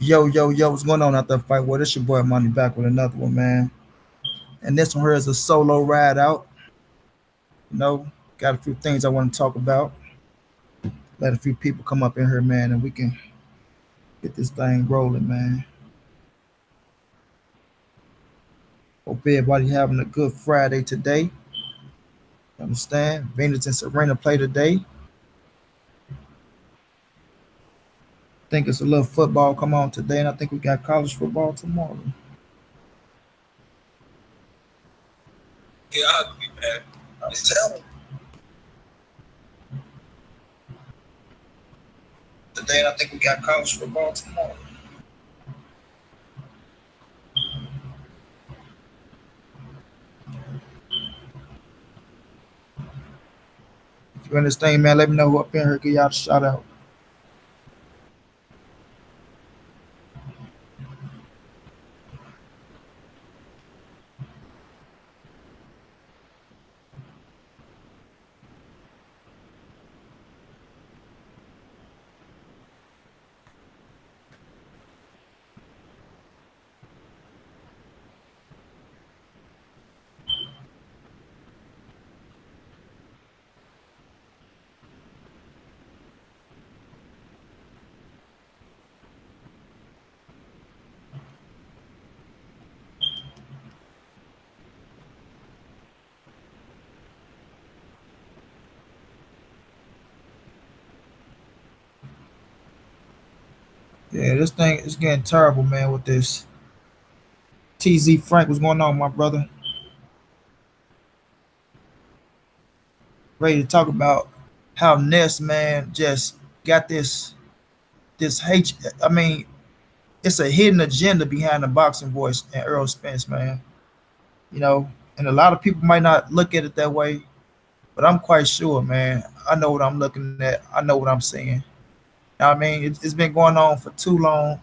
Yo, yo, yo, what's going on out there, fight? Well, this your boy Money back with another one, man. And this one here is a solo ride out. You know, got a few things I want to talk about. Let a few people come up in here, man, and we can get this thing rolling, man. Hope everybody having a good Friday today. Understand? Venus and Serena play today. Think it's a little football come on today, and I think we got college football tomorrow. Yeah, I'll be back. It's just Today, and I think we got college football tomorrow. If you understand, man, let me know who up in here. Give y'all a shout out. Yeah, this thing is getting terrible, man, with this TZ Frank. What's going on, my brother? Ready to talk about how Ness, man, just got this hate. I mean, it's a hidden agenda behind the boxing voice and Errol Spence, man. You know, and a lot of people might not look at it that way, but I'm quite sure, man. I know what I'm looking at. I know what I'm seeing. Now, I mean, it's been going on for too long,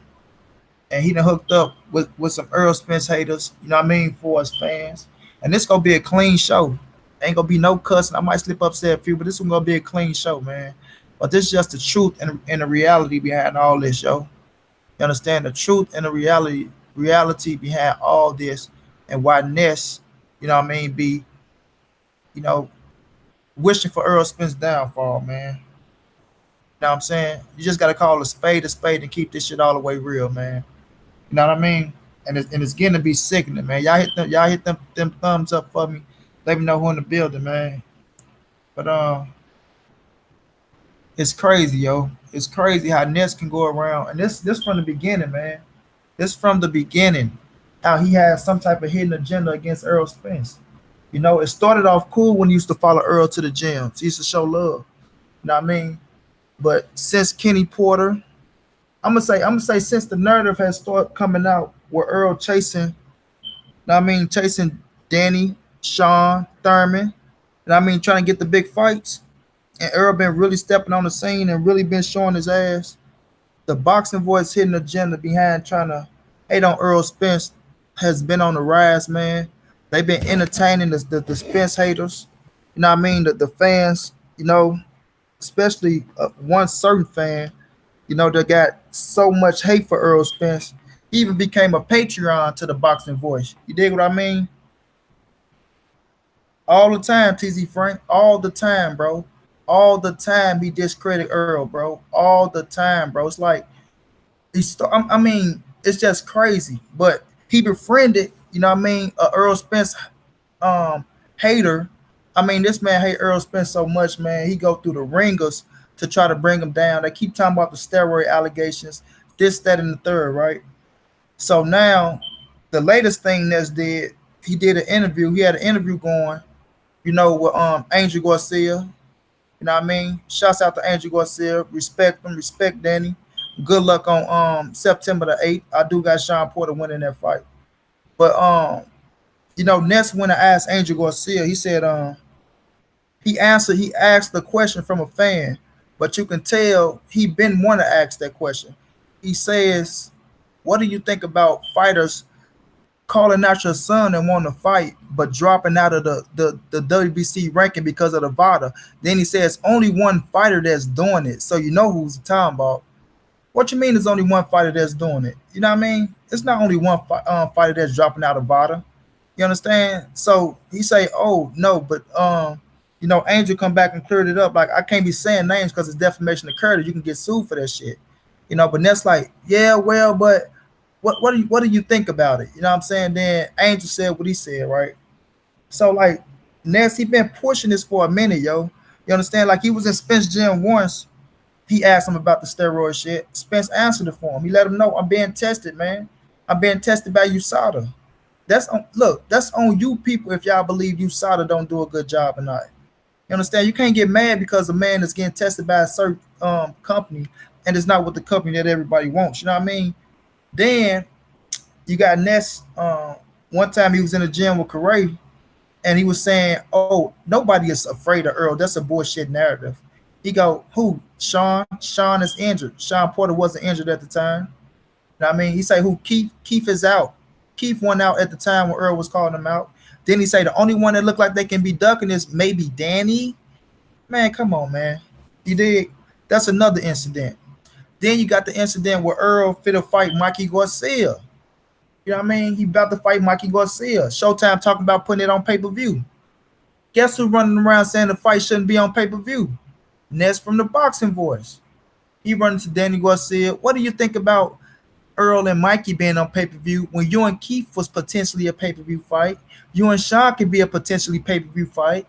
and he done hooked up with some Earl Spence haters, you know what I mean, for his fans. And this gonna be a clean show. Ain't gonna be no cussing. I might slip up say a few, but this one gonna be a clean show, man. But this is just the truth and the reality behind all this, yo. You understand the truth and the reality behind all this and why Ness, you know what I mean, be, you know, wishing for Earl Spence downfall, man. You know what I'm saying? You just gotta call a spade and keep this shit all the way real, man. You know what I mean? And it's getting to be sickening, man. Y'all hit them thumbs up for me. Let me know who in the building, man. But it's crazy, yo. It's crazy how Ness can go around, and this from the beginning, man. This from the beginning, how he has some type of hidden agenda against Earl Spence. You know, it started off cool when he used to follow Earl to the gyms. He used to show love. You know what I mean? But since Kenny Porter, I'm gonna say since the narrative has started coming out where Earl chasing, I mean chasing Danny, Sean, Thurman, and I mean trying to get the big fights, and Earl been really stepping on the scene and really been showing his ass. The boxing voice hidden agenda behind trying to hate on Earl Spence has been on the rise, man. They've been entertaining the Spence haters. You know what I mean? The fans, you know, especially one certain fan, you know, that got so much hate for Earl Spence. He even became a Patreon to the boxing voice. You dig what I mean? All the time, TZ Frank. All the time, bro. All the time he discredit Earl, bro. All the time, bro. It's like I mean, it's just crazy. But he befriended, you know what I mean, a Earl Spence hater. I mean, this man hate Earl Spence so much, man. He go through the ringers to try to bring him down. They keep talking about the steroid allegations, this, that, and the third, right? So now, the latest thing that's did, he did an interview. He had an interview going, you know, with Angel Garcia. You know what I mean? Shouts out to Angel Garcia. Respect him, respect Danny. Good luck on September the 8th. I do got Sean Porter winning that fight. But you know, Ness went and asked Angel Garcia. He said, he asked the question from a fan, but you can tell he been want to ask that question. He says, what do you think about fighters calling out your son and wanting to fight, but dropping out of the WBC ranking because of the VADA? Then he says only one fighter that's doing it. So you know who's talking about. What you mean? There's only one fighter that's doing it. You know what I mean? It's not only one fighter that's dropping out of VADA. You understand? So he say, "Oh no," but Angel come back and cleared it up. Like I can't be saying names because it's defamation occurred. You can get sued for that shit. But Ness like, yeah, well, but what do you think about it? You know what I'm saying? Then Angel said what he said, right? So like Ness, he been pushing this for a minute, yo. You understand? Like he was in Spence gym once. He asked him about the steroid shit. Spence answered it for him. He let him know I'm being tested, man. I'm being tested by USADA. That's on you people if y'all believe USADA don't do a good job or not. You understand? You can't get mad because a man is getting tested by a certain company and it's not what the company that everybody wants. You know what I mean? Then you got Ness. One time he was in the gym with Corey and he was saying, "Oh, nobody is afraid of Earl. That's a bullshit narrative." He go, "Who? Sean? Sean is injured. Sean Porter wasn't injured at the time." You know what I mean? He say, "Who? Keith? Keith is out. Keith went out at the time when Earl was calling him out." Then he say, "The only one that look like they can be ducking is maybe Danny." Man, come on, man. You did. That's another incident. Then you got the incident where Earl fit to fight Mikey Garcia. You know what I mean? He about to fight Mikey Garcia. Showtime talking about putting it on pay per view. Guess who running around saying the fight shouldn't be on pay per view? Ness from the Boxing Voice. He running to Danny Garcia. What do you think about Earl and Mikey being on pay per view when you and Keith was potentially a pay per view fight? You and Sean could be a potentially pay per view fight.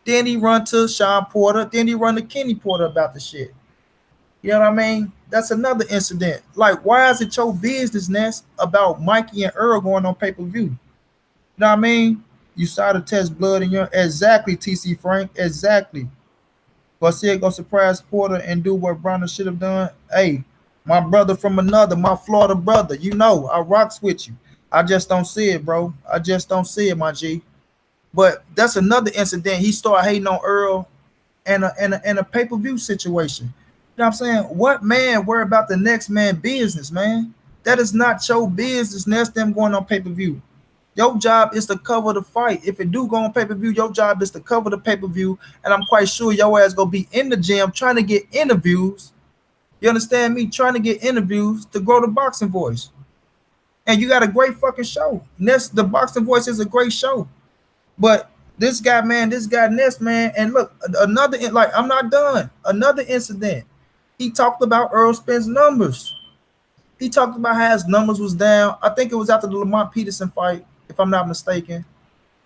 Then he run to Sean Porter. Then he run to Kenny Porter about the shit. You know what I mean? That's another incident. Like, why is it your business, Ness, about Mikey and Earl going on pay per view? You know what I mean? You saw the test blood in your exactly, TC Frank, exactly. Garcia go surprise Porter and do what Bronner should have done. Hey, my brother from another, my Florida brother. I rocks with you. I just don't see it, bro. I just don't see it, my G. But that's another incident. He started hating on Earl and a pay per view situation. You know what I'm saying? What man worry about the next man business, man? That is not your business. That's them going on pay per view. Your job is to cover the fight. If it do go on pay per view, your job is to cover the pay per view. And I'm quite sure your ass gonna be in the gym trying to get interviews. You understand me? Trying to get interviews to grow the boxing voice. And you got a great fucking show. Ness, the boxing voice is a great show. But this guy Ness, man, and look, another like I'm not done. Another incident. He talked about Earl Spence numbers. He talked about how his numbers was down. I think it was after the Lamont Peterson fight, if I'm not mistaken.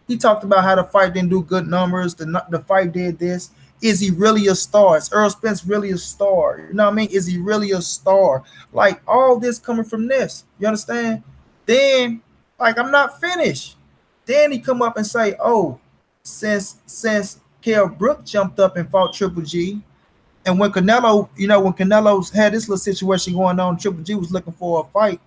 He talked about how the fight didn't do good numbers. The fight did this. Is he really a star? Is Earl Spence really a star? You know what I mean? Is he really a star? Like all this coming from this. You understand? Then, like I'm not finished. Then he come up and say, "Oh, since Kell Brook jumped up and fought Triple G, and when Canelo had this little situation going on, Triple G was looking for a fight.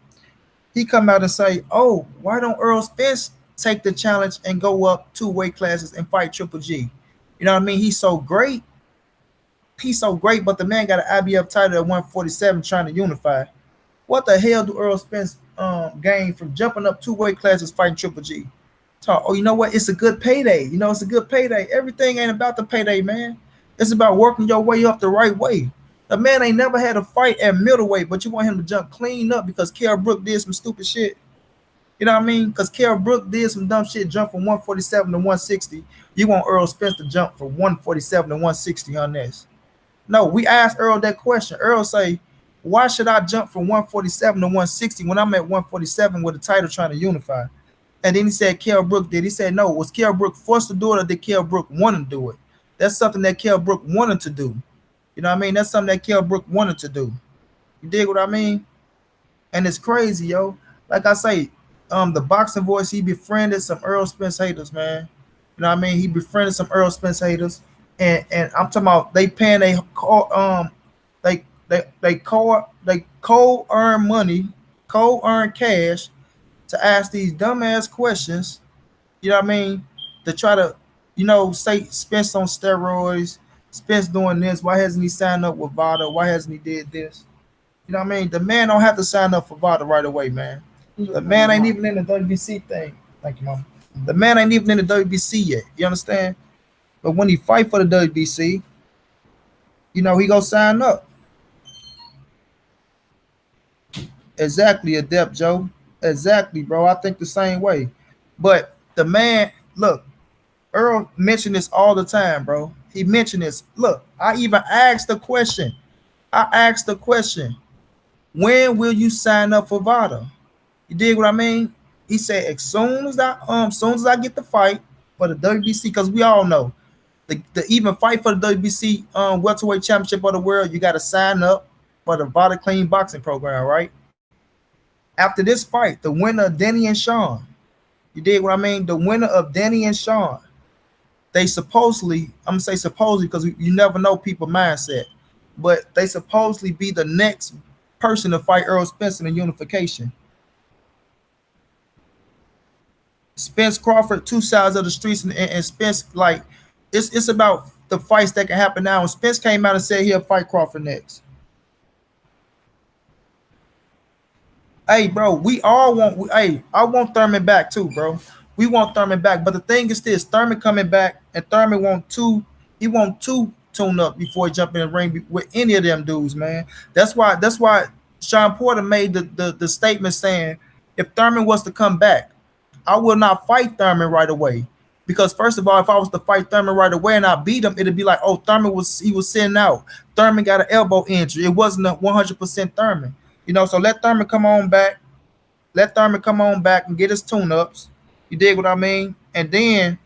He come out and say, "Oh, why don't Earl Spence take the challenge and go up 2 weight classes and fight Triple G?" You know what I mean? He's so great. He's so great, but the man got an IBF title at 147 trying to unify. What the hell do Earl Spence gain from jumping up 2 weight classes fighting Triple G? Talk, oh, you know what? It's a good payday. It's a good payday. Everything ain't about the payday, man. It's about working your way up the right way. The man ain't never had a fight at middleweight, but you want him to jump clean up because Kell Brook did some stupid shit. You know what I mean? Because Kell Brook did some dumb shit, jump from 147 to 160. You want Earl Spence to jump from 147 to 160 on this. No, we asked Earl that question. Earl say, why should I jump from 147 to 160 when I'm at 147 with the title trying to unify? And then he said Kell Brook did. He said, no, was Kell Brook forced to do it or did Kell Brook want to do it? That's something that Kell Brook wanted to do. You know what I mean? That's something that Kell Brook wanted to do. You dig what I mean? And it's crazy, yo. Like I say, the boxing voice, he befriended some Earl Spence haters, man. You know what I mean? He befriended some Earl Spence haters. And I'm talking about they paying they cold earn money, cold earn cash to ask these dumbass questions, you know what I mean? To try to, say Spence on steroids, Spence doing this. Why hasn't he signed up with VADA? Why hasn't he did this? You know what I mean? The man don't have to sign up for VADA right away, man. The man ain't even in the WBC thing. Thank you, mom. The man ain't even in the WBC yet. You understand? But when he fight for the WBC, he go sign up. Exactly, adept Joe. Exactly, bro. I think the same way. But the man, look, Earl mentioned this all the time, bro. He mentioned this. Look, I even asked the question. I asked the question, when will you sign up for VADA? You dig what I mean? He said, as soon as I get the fight for the WBC, because we all know the even fight for the WBC welterweight championship of the world, you got to sign up for the VADA clean boxing program, right? After this fight, the winner of Denny and Sean, you dig what I mean? The winner of Denny and Sean, they supposedly, I'm gonna say supposedly because you never know people mindset, but they supposedly be the next person to fight Errol Spence in the unification. Spence Crawford, two sides of the streets, and Spence like it's about the fights that can happen now. And Spence came out and said he'll fight Crawford next. Hey, bro, we all want. Hey, I want Thurman back too, bro. We want Thurman back, but the thing is this: Thurman coming back, and Thurman want two. He want two tune up before he jump in the ring with any of them dudes, man. That's why Sean Porter made the statement saying if Thurman was to come back, I will not fight Thurman right away. Because first of all, if I was to fight Thurman right away and I beat him, it'd be like, oh, Thurman was sitting out. Thurman got an elbow injury. It wasn't a 100% Thurman. So let Thurman come on back. Let Thurman come on back and get his tune-ups. You dig what I mean? And then,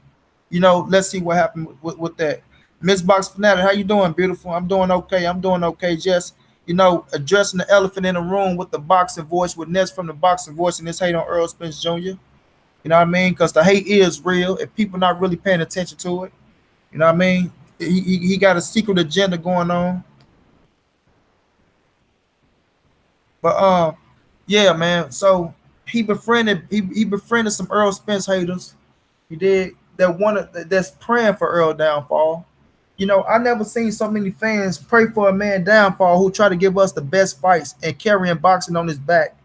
let's see what happened with that. Miss Box Fanatic, how you doing, beautiful? I'm doing okay. I'm doing okay. Just, addressing the elephant in the room with the boxing voice, with Ness from the boxing voice and this hate on Earl Spence Jr. You know what I mean? Because the hate is real. If people not really paying attention to it, you know what I mean? He got a secret agenda going on. But yeah, man. So he befriended some Earl Spence haters. He did that's praying for Earl downfall. I never seen so many fans pray for a man downfall who try to give us the best fights and carrying boxing on his back,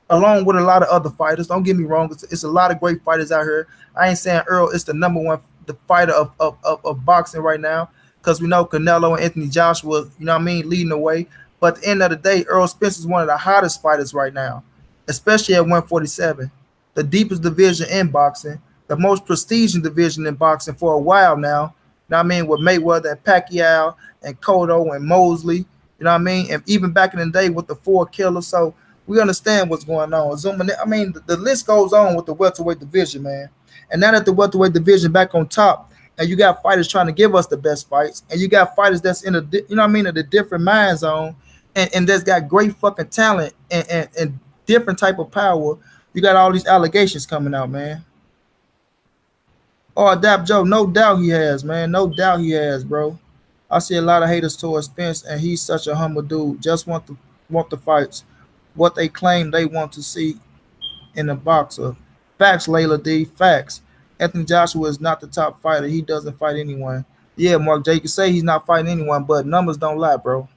along with a lot of other fighters. Don't get me wrong, it's a lot of great fighters out here. I ain't saying Earl is the number one the fighter of boxing right now, because we know Canelo and Anthony Joshua, leading the way. But at the end of the day, Earl Spence is one of the hottest fighters right now, especially at 147, the deepest division in boxing, the most prestigious division in boxing for a while now. With Mayweather and Pacquiao and Cotto and Mosley, and even back in the day with the four killers. So we understand what's going on. The list goes on with the welterweight division, man. And now that the welterweight division back on top, and you got fighters trying to give us the best fights, and you got fighters that's in in a different mind zone, and that's got great fucking talent and different type of power. You got all these allegations coming out, man. Oh, Dap Joe, no doubt he has, man. No doubt he has, bro. I see a lot of haters towards Spence, and he's such a humble dude. Just want the fights, what they claim they want to see in a boxer. Facts, Layla D. Facts. Anthony Joshua is not the top fighter. He doesn't fight anyone. Yeah, Mark J. You can say he's not fighting anyone, but numbers don't lie, bro.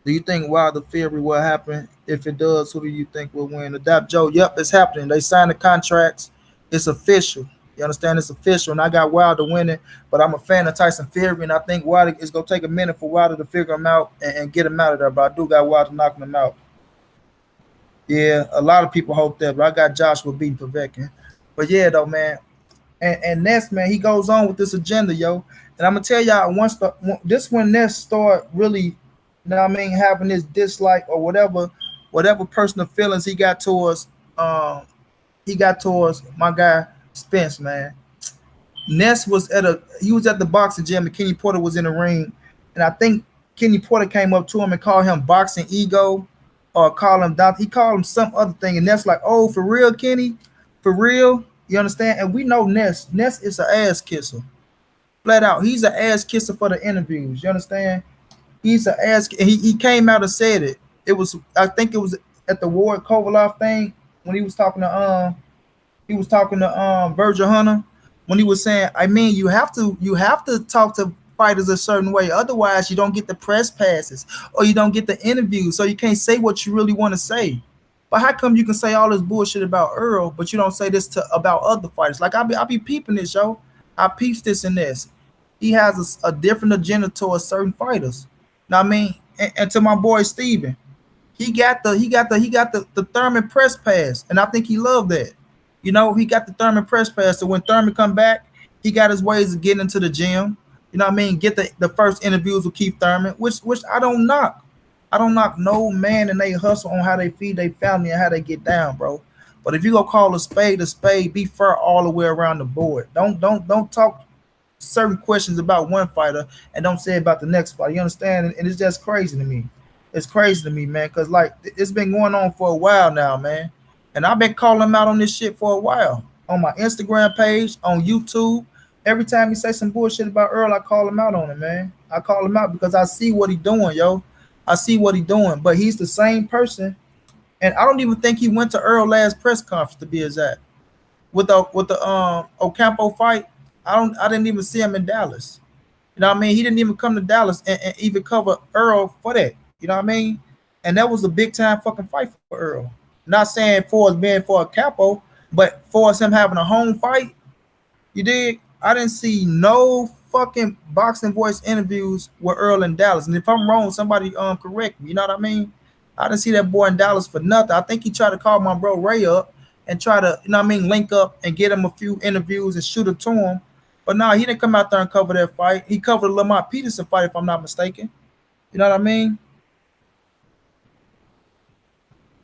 Do you think Wilder Fury will happen? If it does, who do you think will win? Adapt Joe. Yep, it's happening. They signed the contracts. It's official. You understand? It's official. And I got Wilder winning, but I'm a fan of Tyson Fury, and I think Wilder is gonna take a minute for Wilder to figure him out and get him out of there. But I do got Wilder knocking him out. Yeah, a lot of people hope that, but I got Joshua beating Povetkin. But yeah, though, man. And Ness, man, he goes on with this agenda, yo. And I'm gonna tell y'all this when Ness start really, having this dislike or whatever personal feelings he got towards my guy Spence, man. Ness was at the boxing gym and Kenny Porter was in the ring, and I think Kenny Porter came up to him and called him boxing ego, or he called him some other thing, and Ness like, oh, for real, Kenny, for real, you understand? And we know Ness. Ness is an ass kisser, flat out. He's an ass kisser for the interviews. You understand? He's an ass. He came out and said it. I think it was at the Ward Kovalev thing when he was talking to Virgil Hunter, when he was saying, I mean, you have to talk to fighters a certain way, otherwise you don't get the press passes or you don't get the interviews, so you can't say what you really want to say. But how come you can say all this bullshit about Earl, but you don't say this about other fighters? Like I be peeping this, yo. I peeps this and this. He has a different agenda towards certain fighters. Now I mean, and to my boy Steven. He got the Thurman press pass, and I think he loved that. He got the Thurman press pass, so when Thurman come back, he got his ways of getting into the gym. You know what I mean? Get the first interviews with Keith Thurman, which I don't knock. I don't knock no man and they hustle on how they feed their family and how they get down, bro. But if you go call a spade, be fair all the way around the board. Don't talk certain questions about one fighter and don't say about the next fighter. You understand? And it's just crazy to me. It's crazy to me, man, because like it's been going on for a while now, man. And I've been calling him out on this shit for a while. On my Instagram page, on YouTube. Every time he say some bullshit about Earl, I call him out on it, man. I call him out because I see what he doing, yo. I see what he doing. But he's the same person. And I don't even think he went to Earl last press conference to be exact. With the Ocampo fight, I didn't even see him in Dallas. You know what I mean? He didn't even come to Dallas and even cover Earl for that. You know what I mean? And that was a big time fucking fight for Earl. Not saying for us being for a capo, but for us him having a home fight, you did. I didn't see no fucking boxing voice interviews with Earl in Dallas. And if I'm wrong, somebody correct me. You know what I mean? I didn't see that boy in Dallas for nothing. I think he tried to call my bro Ray up and try to, you know what I mean, link up and get him a few interviews and shoot it to him. But no, he didn't come out there and cover that fight. He covered the Lamont Peterson fight, if I'm not mistaken. You know what I mean?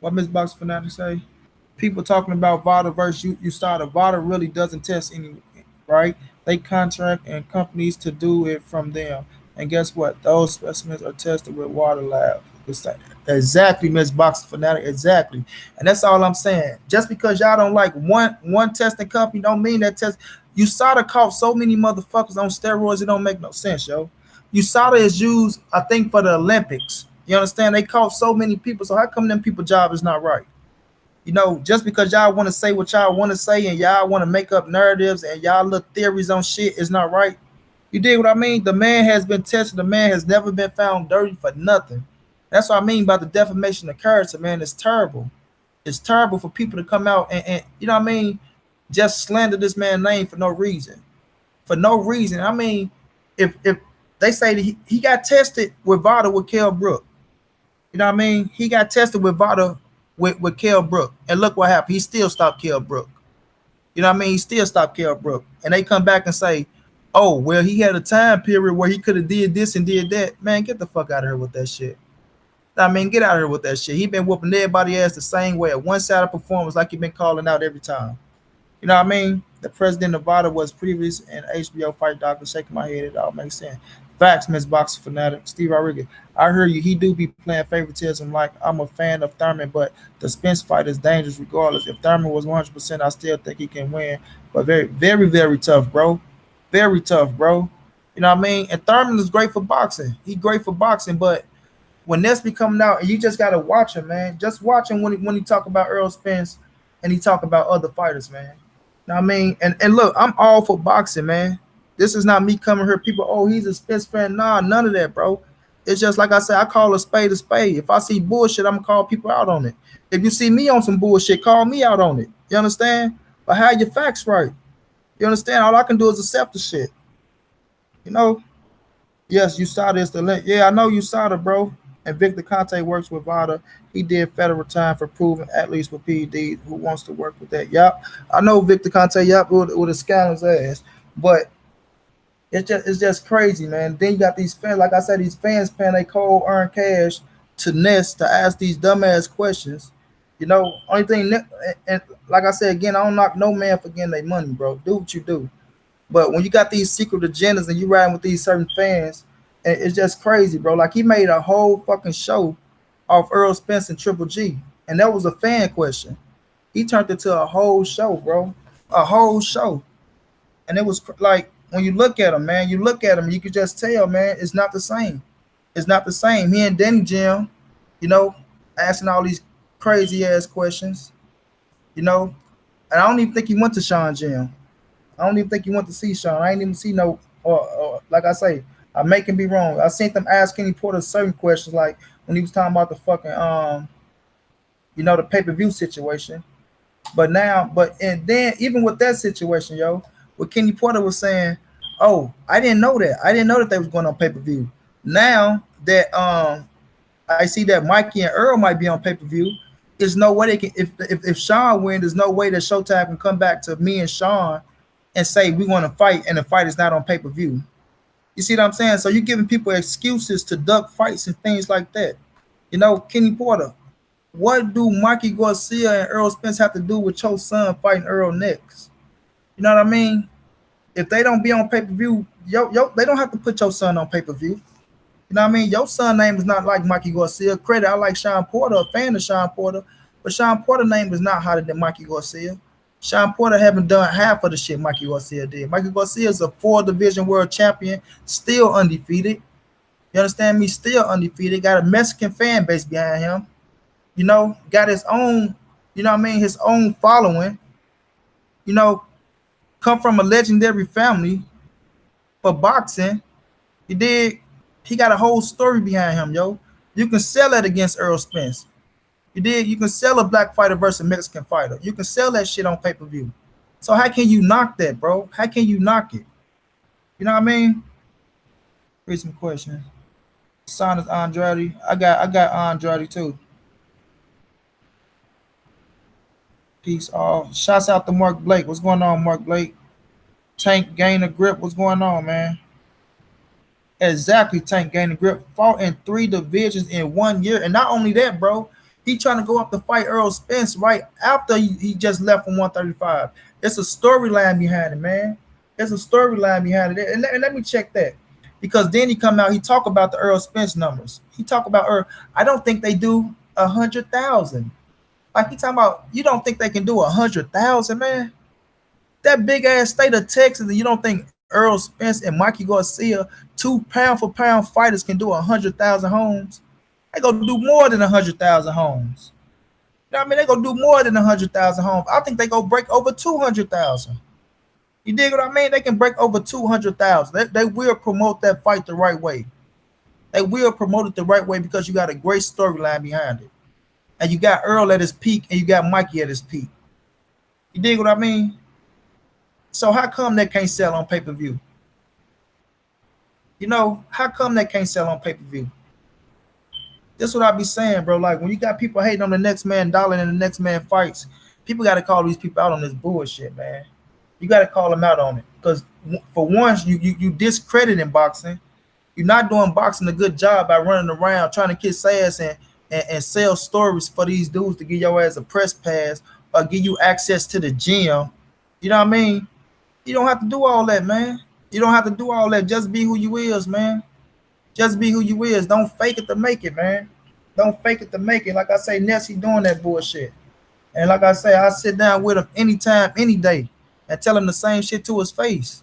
What Miss Box Fanatic say? People talking about Vada versus you started. Vada really doesn't test any, right? They contract and companies to do it from them. And guess what? Those specimens are tested with water lab. Exactly, Miss Box Fanatic. Exactly. And that's all I'm saying. Just because y'all don't like one testing company don't mean that test. USADA caught so many motherfuckers on steroids, it don't make no sense, yo. USADA is used, I think, for the Olympics. You understand? They caught so many people. So how come them people job is not right? Just because y'all want to say what y'all want to say and y'all want to make up narratives and y'all look theories on shit is not right. You dig what I mean? The man has been tested. The man has never been found dirty for nothing. That's what I mean by the defamation of character, man. It's terrible. It's terrible for people to come out and you know what I mean, just slander this man's name for no reason. For no reason. I mean, if they say that he got tested with Vada with Kell Brook. You know what I mean? He got tested with Vada with Kell Brook. And look what happened. He still stopped Kell Brook. You know what I mean? He still stopped Kell Brook. And they come back and say, oh, well, he had a time period where he could have did this and did that. Man, get the fuck out of here with that shit. I mean, get out of here with that shit. He been whooping everybody ass the same way. A one-sided performance like he been calling out every time. You know what I mean? The president of Nevada was previous in HBO fight doctor. Shaking my head, it all makes sense. Facts, Miss Boxer Fanatic. Steve Rodriguez. I heard you. He do be playing favoritism. Like I'm a fan of Thurman, but the Spence fight is dangerous regardless. If Thurman was 100%, I still think he can win. But very, very, very tough, bro. Very tough, bro. You know what I mean? And Thurman is great for boxing. He great for boxing, but when that's be coming out, and you just gotta watch him, man. Just watch him when he talk about Errol Spence and he talk about other fighters, man. You know what I mean? And look, I'm all for boxing, man. This is not me coming here. People, oh, he's a Spence fan. Nah, none of that, bro. It's just like I said, I call a spade a spade. If I see bullshit, I'm gonna call people out on it. If you see me on some bullshit, call me out on it. You understand? But have your facts right. You understand? All I can do is accept the shit. You know? Yes, USADA is the link. Yeah, I know USADA, bro. And Victor Conte works with VADA. He did federal time for proven athletes with PED who wants to work with that. Yep. I know Victor Conte, yep, with a scandalous ass. But it's just crazy, man. Then you got these fans, like I said, these fans paying their cold earned cash to Nest to ask these dumbass questions. Only thing, and like I said again, I don't knock no man for getting their money, bro. Do what you do. But when you got these secret agendas and you riding with these certain fans, it's just crazy, bro. Like he made a whole fucking show off Earl Spence and Triple G, and that was a fan question. He turned it to a whole show, bro, a whole show, and it was like when you look at him, man, you look at him, you can just tell, man, it's not the same. It's not the same. He and Danny Jim, you know, asking all these crazy ass questions, you know, and I don't even think he went to Sean Jim. I don't even think he went to see Sean. I ain't even see no, or like I say, I may can be wrong. I seen them ask Kenny Porter certain questions, like when he was talking about the fucking, the pay-per-view situation. And then even with that situation, yo, what Kenny Porter was saying, oh, I didn't know that. I didn't know that they was going on pay-per-view. Now that I see that Mikey and Earl might be on pay per view. There's no way they can. If Sean wins, there's no way that Showtime can come back to me and Sean and say we want to fight, and the fight is not on pay per view. You see what I'm saying? So you're giving people excuses to duck fights and things like that. Kenny Porter. What do Mikey Garcia and Errol Spence have to do with your son fighting Earl next? You know what I mean? If they don't be on pay per view, they don't have to put your son on pay per view. You know what I mean? Your son name is not like Mikey Garcia. Credit, I like Sean Porter, a fan of Sean Porter, but Sean Porter name is not hotter than Mikey Garcia. Sean Porter haven't done half of the shit Mikey Garcia did. Mikey Garcia is a 4 division world champion, still undefeated. You understand me? Still undefeated. Got a Mexican fan base behind him. Got his own, his own following. You know, come from a legendary family for boxing. He did. He got a whole story behind him, yo. You can sell that against Errol Spence. You did. You can sell a black fighter versus a Mexican fighter. You can sell that shit on pay per view. So how can you knock that, bro? How can you knock it? You know what I mean? Read some questions. Sonis Andrade. I got Andrade too. Peace all. Shouts out to Mark Blake. What's going on, Mark Blake? Tank gain a grip. What's going on, man? Exactly, Tank gain a grip. Fought in 3 divisions in 1 year. And not only that, bro, he trying to go up to fight Errol Spence right after he just left from 135. It's a storyline behind it, man. There's a storyline behind it. And let me check that. Because then he come out, he talk about the Errol Spence numbers. He talk about Earl. I don't think they do 100,000. Like he talking about, you don't think they can do 100,000, man? That big ass state of Texas, and you don't think Errol Spence and Mikey Garcia, 2 pound for pound fighters, can do 100,000 homes? They gonna do more than 100,000 homes. You know what I mean? They gonna do more than 100,000 homes. I think they gonna break over 200,000. You dig what I mean? They can break over 200,000. They will promote that fight the right way. They will promote it the right way because you got a great storyline behind it. And you got Earl at his peak and you got Mikey at his peak. You dig what I mean? So how come they can't sell on pay-per-view? How come they can't sell on pay-per-view? That's what I be saying, bro. Like when you got people hating on the next man dollar and the next man fights, people got to call these people out on this bullshit, man. You got to call them out on it. Because for once, you discrediting boxing. You're not doing boxing a good job by running around trying to kiss ass and sell stories for these dudes to give your ass a press pass or give you access to the gym. You know what I mean? You don't have to do all that, man. You don't have to do all that. Just be who you is, man. Just be who you is. Don't fake it to make it, man. Don't fake it to make it. Like I say, Nessie doing that bullshit. And like I say, I sit down with him anytime, any day, and tell him the same shit to his face.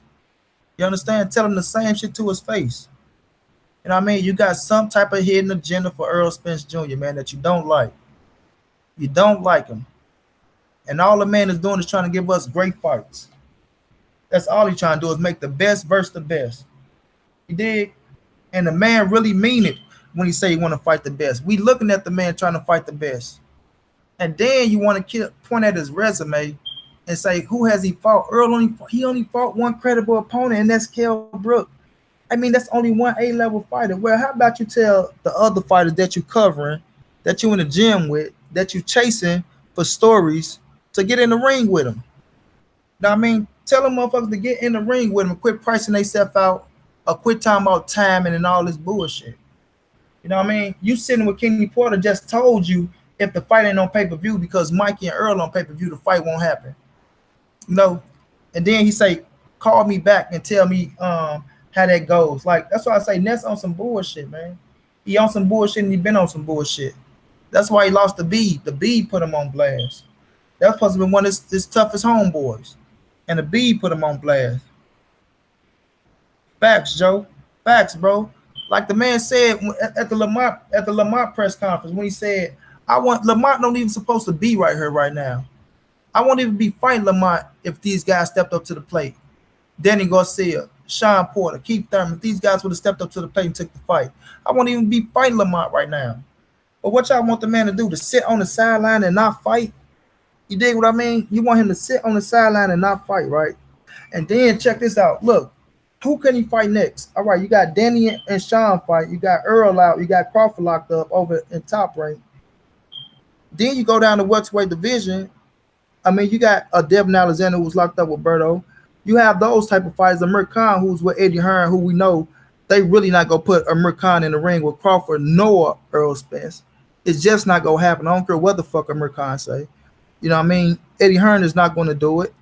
You understand? Tell him the same shit to his face. You know what I mean? You got some type of hidden agenda for Errol Spence Jr., man, that you don't like. You don't like him. And all the man is doing is trying to give us great fights. That's all he's trying to do is make the best versus the best. You dig? And the man really mean it when he say he want to fight the best. We looking at the man trying to fight the best. And then you want to point at his resume and say, who has he fought? Earl only fought one credible opponent, and that's Kell Brook. I mean, that's only one A-level fighter. Well, how about you tell the other fighters that you covering, that you in the gym with, that you chasing for stories to get in the ring with them? Now, I mean, tell them motherfuckers to get in the ring with them and quit pricing themselves out or quit talking about timing and all this bullshit. You know what I mean? You sitting with Kenny Porter just told you if the fight ain't on pay-per-view because Mikey and Earl on pay-per-view, the fight won't happen. And then he say, call me back and tell me how that goes. Like, that's why I say Ness on some bullshit, man. He on some bullshit and he been on some bullshit. That's why he lost the Bede. The Bede put him on blast. That's supposed to be one of his toughest homeboys. And the Bede put him on blast. Facts, Joe. Facts, bro. Like the man said at the Lamont press conference when he said, Lamont don't even supposed to be right here right now. I won't even be fighting Lamont if these guys stepped up to the plate. Danny Garcia, Sean Porter, Keith Thurman, if these guys would have stepped up to the plate and took the fight, I won't even be fighting Lamont right now. But what y'all want the man to do? To sit on the sideline and not fight? You dig what I mean? You want him to sit on the sideline and not fight, right? And then check this out. Look, Who can he fight next? All right, you got Danny and Sean fight. You got Earl out. You got Crawford locked up over in top rank. Then you go down to welterweight division. I mean, you got a Devin Alexander who's locked up with Berto. You have those type of fighters. Amir Khan, who's with Eddie Hearn, who we know they really not gonna put Amir Khan in the ring with Crawford nor Earl Spence. It's just not gonna happen. I don't care what the fuck Amir Khan say. You know what I mean? Eddie Hearn is not gonna do it.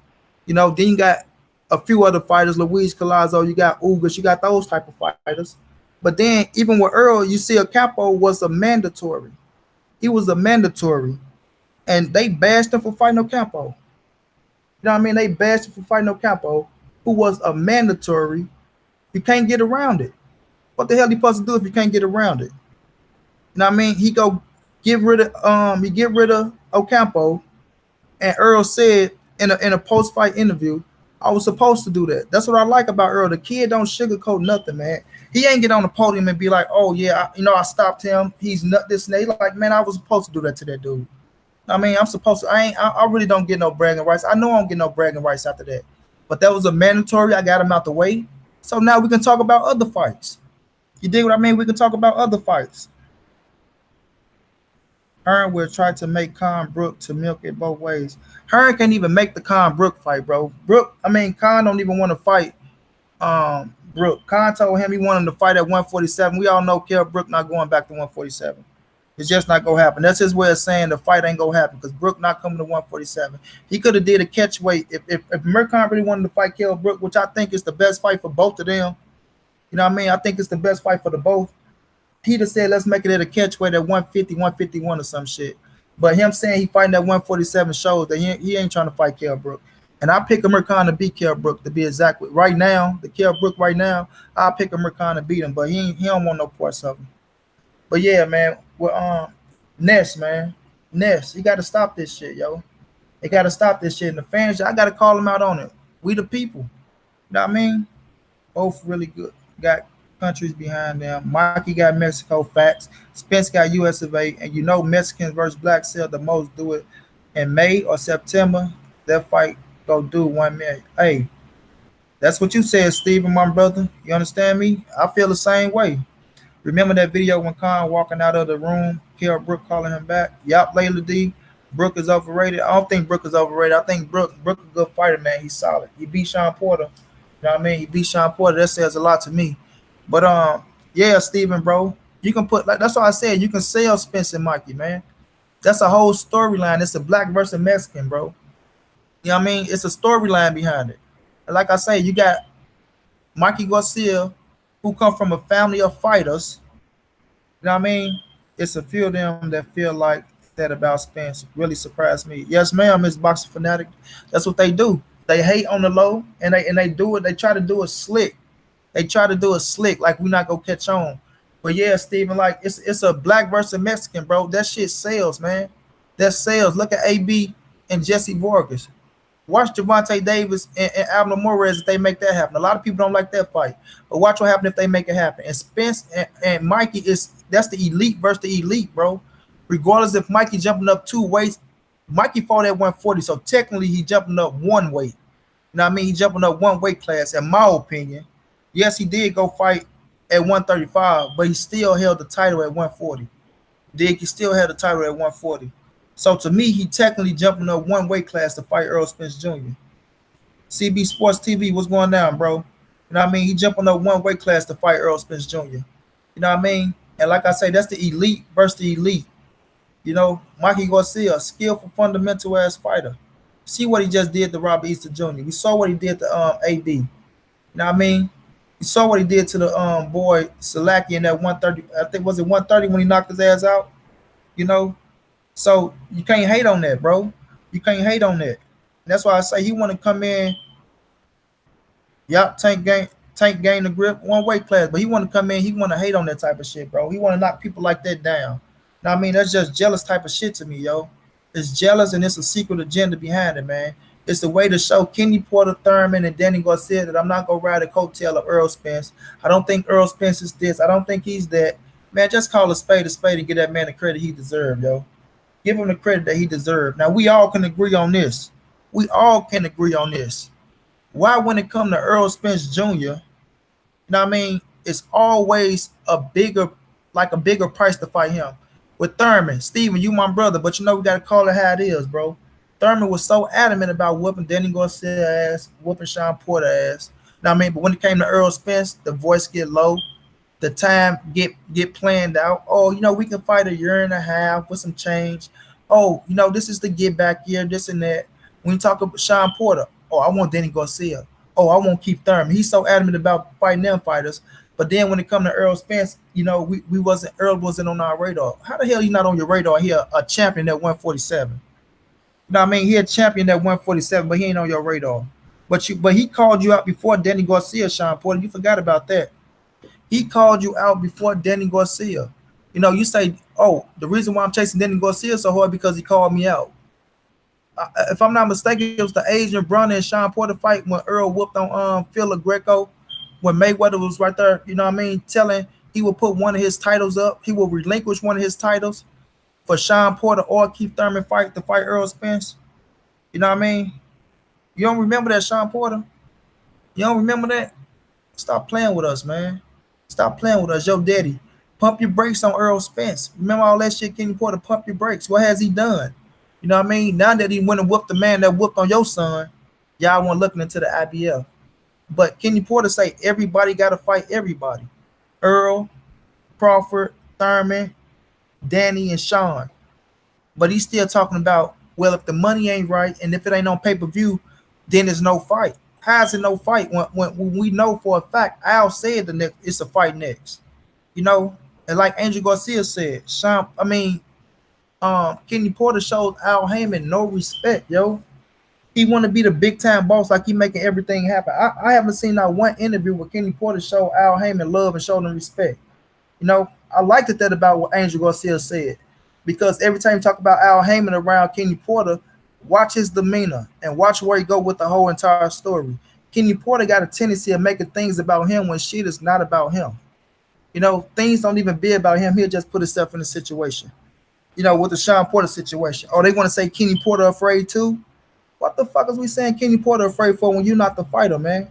You know, then you got a few other fighters, Luis Collazo, you got Ugas, you got those type of fighters. But then even with Earl, you see Campo was a mandatory. He was a mandatory. And they bashed him for fighting Ocampo. You know what I mean? They bashed him for fighting Ocampo, who was a mandatory. You can't get around it. What the hell he supposed to do if you can't get around it? You know what I mean? He go get rid of Ocampo, and Earl said in a post fight interview, I was supposed to do that. That's what I like about Earl. The kid don't sugarcoat nothing, man. He ain't get on the podium and be like, oh yeah, I stopped him. He's not this and that. He like, man, I was supposed to do that to that dude. I mean, I'm supposed to. I really don't get no bragging rights. I know I don't get no bragging rights after that. But that was a mandatory. I got him out the way. So now we can talk about other fights. You dig what I mean? We can talk about other fights. Hearn will try to make Khan Brook to milk it both ways. Hearn can't even make the Khan Brook fight, bro. Khan don't even want to fight Brook. Khan told him he wanted him to fight at 147. We all know Kell Brook not going back to 147. It's just not gonna happen. That's his way of saying the fight ain't gonna happen because Brook not coming to 147. He could have did a catch weight if Mercon really wanted to fight Kell Brook, which I think is the best fight for both of them. You know what I mean? I think it's the best fight for the both. He'd have said let's make it at a catch weight at 150, 151 or some shit. But him saying he fighting at 147 shows that he ain't trying to fight Kell Brook. And I pick Mercon to beat Kell Brook to be exact. Right now, the Kell Brook right now, I pick Mercon to beat him, but he don't want no parts of him. But yeah, man, with Ness, man. Ness, you gotta stop this shit, yo. They gotta stop this shit. And the fans, I gotta call them out on it. We the people. You know what I mean? Both really good. Got countries behind them. Mikey got Mexico facts. Spence got US of A. And you know Mexicans versus blacks sell the most do it in May or September. That fight go do 1 million. Hey, that's what you said, Steven, my brother. You understand me? I feel the same way. Remember that video when Khan walking out of the room, Kell Brook calling him back? Yup, Layla D. Brook is overrated. I don't think Brook is overrated. I think Brook a good fighter, man. He's solid. He beat Sean Porter. You know what I mean? He beat Sean Porter. That says a lot to me. But yeah, Steven, bro. You can put like that's why I said you can sell Spence and Mikey, man. That's a whole storyline. It's a black versus Mexican, bro. You know what I mean? It's a storyline behind it. And like I say, you got Mikey Garcia, who come from a family of fighters. You know what I mean? It's a few of them that feel like that about Spence. Really surprised me. Yes, ma'am, Miss Boxing Fanatic. That's what they do. They hate on the low and they do it. They try to do it slick. They try to do it slick, like we not gonna catch on. But yeah, Steven, like it's a black versus Mexican, bro. That shit sells, man. That sells. Look at AB and Jesse Vargas. Watch Javante Davis and Abner Morez if they make that happen. A lot of people don't like that fight, but watch what happens if they make it happen. And Spence and Mikey that's the elite versus the elite, bro. Regardless if Mikey jumping up 2 weights, Mikey fought at 140, so technically he jumping up 1 weight. You know what I mean? He jumping up 1 weight class, in my opinion. Yes, he did go fight at 135, but he still held the title at 140. He still held the title at 140. So to me, he technically jumping up 1 weight class to fight Errol Spence Jr. CB Sports TV, what's going down, bro? You know what I mean? He jumping up 1 weight class to fight Errol Spence Jr. You know what I mean? And like I say, that's the elite versus the elite. You know, Mikey Garcia, skillful, fundamental ass fighter. See what he just did to Robert Easter Jr. We saw what he did to AB. You know what I mean? You saw what he did to the boy Salaki in that 130. I think was it 130 when he knocked his ass out. You know, so you can't hate on that, bro. You can't hate on that. And that's why I say he want to come in. Yup, Tank gain the grip 1 weight class, but he want to come in. He want to hate on that type of shit, bro. He want to knock people like that down. Now I mean that's just jealous type of shit to me, yo. It's jealous and it's a secret agenda behind it, man. It's the way to show Kenny Porter Thurman and Danny Garcia that I'm not gonna ride a coattail of Earl Spence. I don't think Earl Spence is this. I don't think he's that. Man, just call a spade and give that man the credit he deserved, yo. Give him the credit that he deserved. Now we all can agree on this. We all can agree on this. Why when it come to Earl Spence Jr., You know what I mean? It's always a bigger price to fight him. With Thurman, Steven, you my brother, but you know we gotta call it how it is, bro. Thurman was so adamant about whooping Danny Garcia ass, whooping Sean Porter ass. You know what I mean? But when it came to Errol Spence, the voice get low, the time get planned out. Oh, we can fight a year and a half with some change. Oh, this is the get back year, this and that. When you talk about Sean Porter, oh, I want Danny Garcia. Oh, I want Keith Thurman. He's so adamant about fighting them fighters. But then when it come to Errol Spence, we wasn't Earl wasn't on our radar. How the hell you not on your radar? He a champion at 147. You know what I mean? He a champion at 147, but he ain't on your radar. But he called you out before Danny Garcia, Sean Porter. You forgot about that. He called you out before Danny Garcia. You say, oh, the reason why I'm chasing Danny Garcia so hard because he called me out. If I'm not mistaken, it was the Adrian Broner and Sean Porter fight when Earl whooped on Phil Greco when Mayweather was right there. You know what I mean? Telling he would put one of his titles up. He will relinquish one of his titles for Sean Porter or Keith Thurman fight to fight Earl Spence. You know what I mean? You don't remember that, Sean Porter? You don't remember that? Stop playing with us, man. Stop playing with us, yo, daddy. Pump your brakes on Earl Spence. Remember all that shit, Kenny Porter? Pump your brakes. What has he done? You know what I mean? Now that he went and whooped the man that whooped on your son, y'all weren't looking into the IBF. But Kenny Porter say everybody got to fight everybody. Earl, Crawford, Thurman, Danny, and Sean. But he's still talking about, well, if the money ain't right and if it ain't on pay per view, then there's no fight. How's it no fight when we know for a fact Al said the next it's a fight next? You know, and like Angel Garcia said, Kenny Porter shows Al Heyman no respect, yo. He want to be the big time boss, like he making everything happen. I haven't seen not one interview where Kenny Porter show Al Heyman love and show them respect. I liked that about what Angel Garcia said because every time you talk about Al Heyman around Kenny Porter, watch his demeanor and watch where he go with the whole entire story. Kenny Porter got a tendency of making things about him when shit is not about him. Things don't even be about him. He'll just put himself in a situation. With the Sean Porter situation. Oh, they want to say Kenny Porter afraid too? What the fuck is we saying Kenny Porter afraid for when you're not the fighter, man?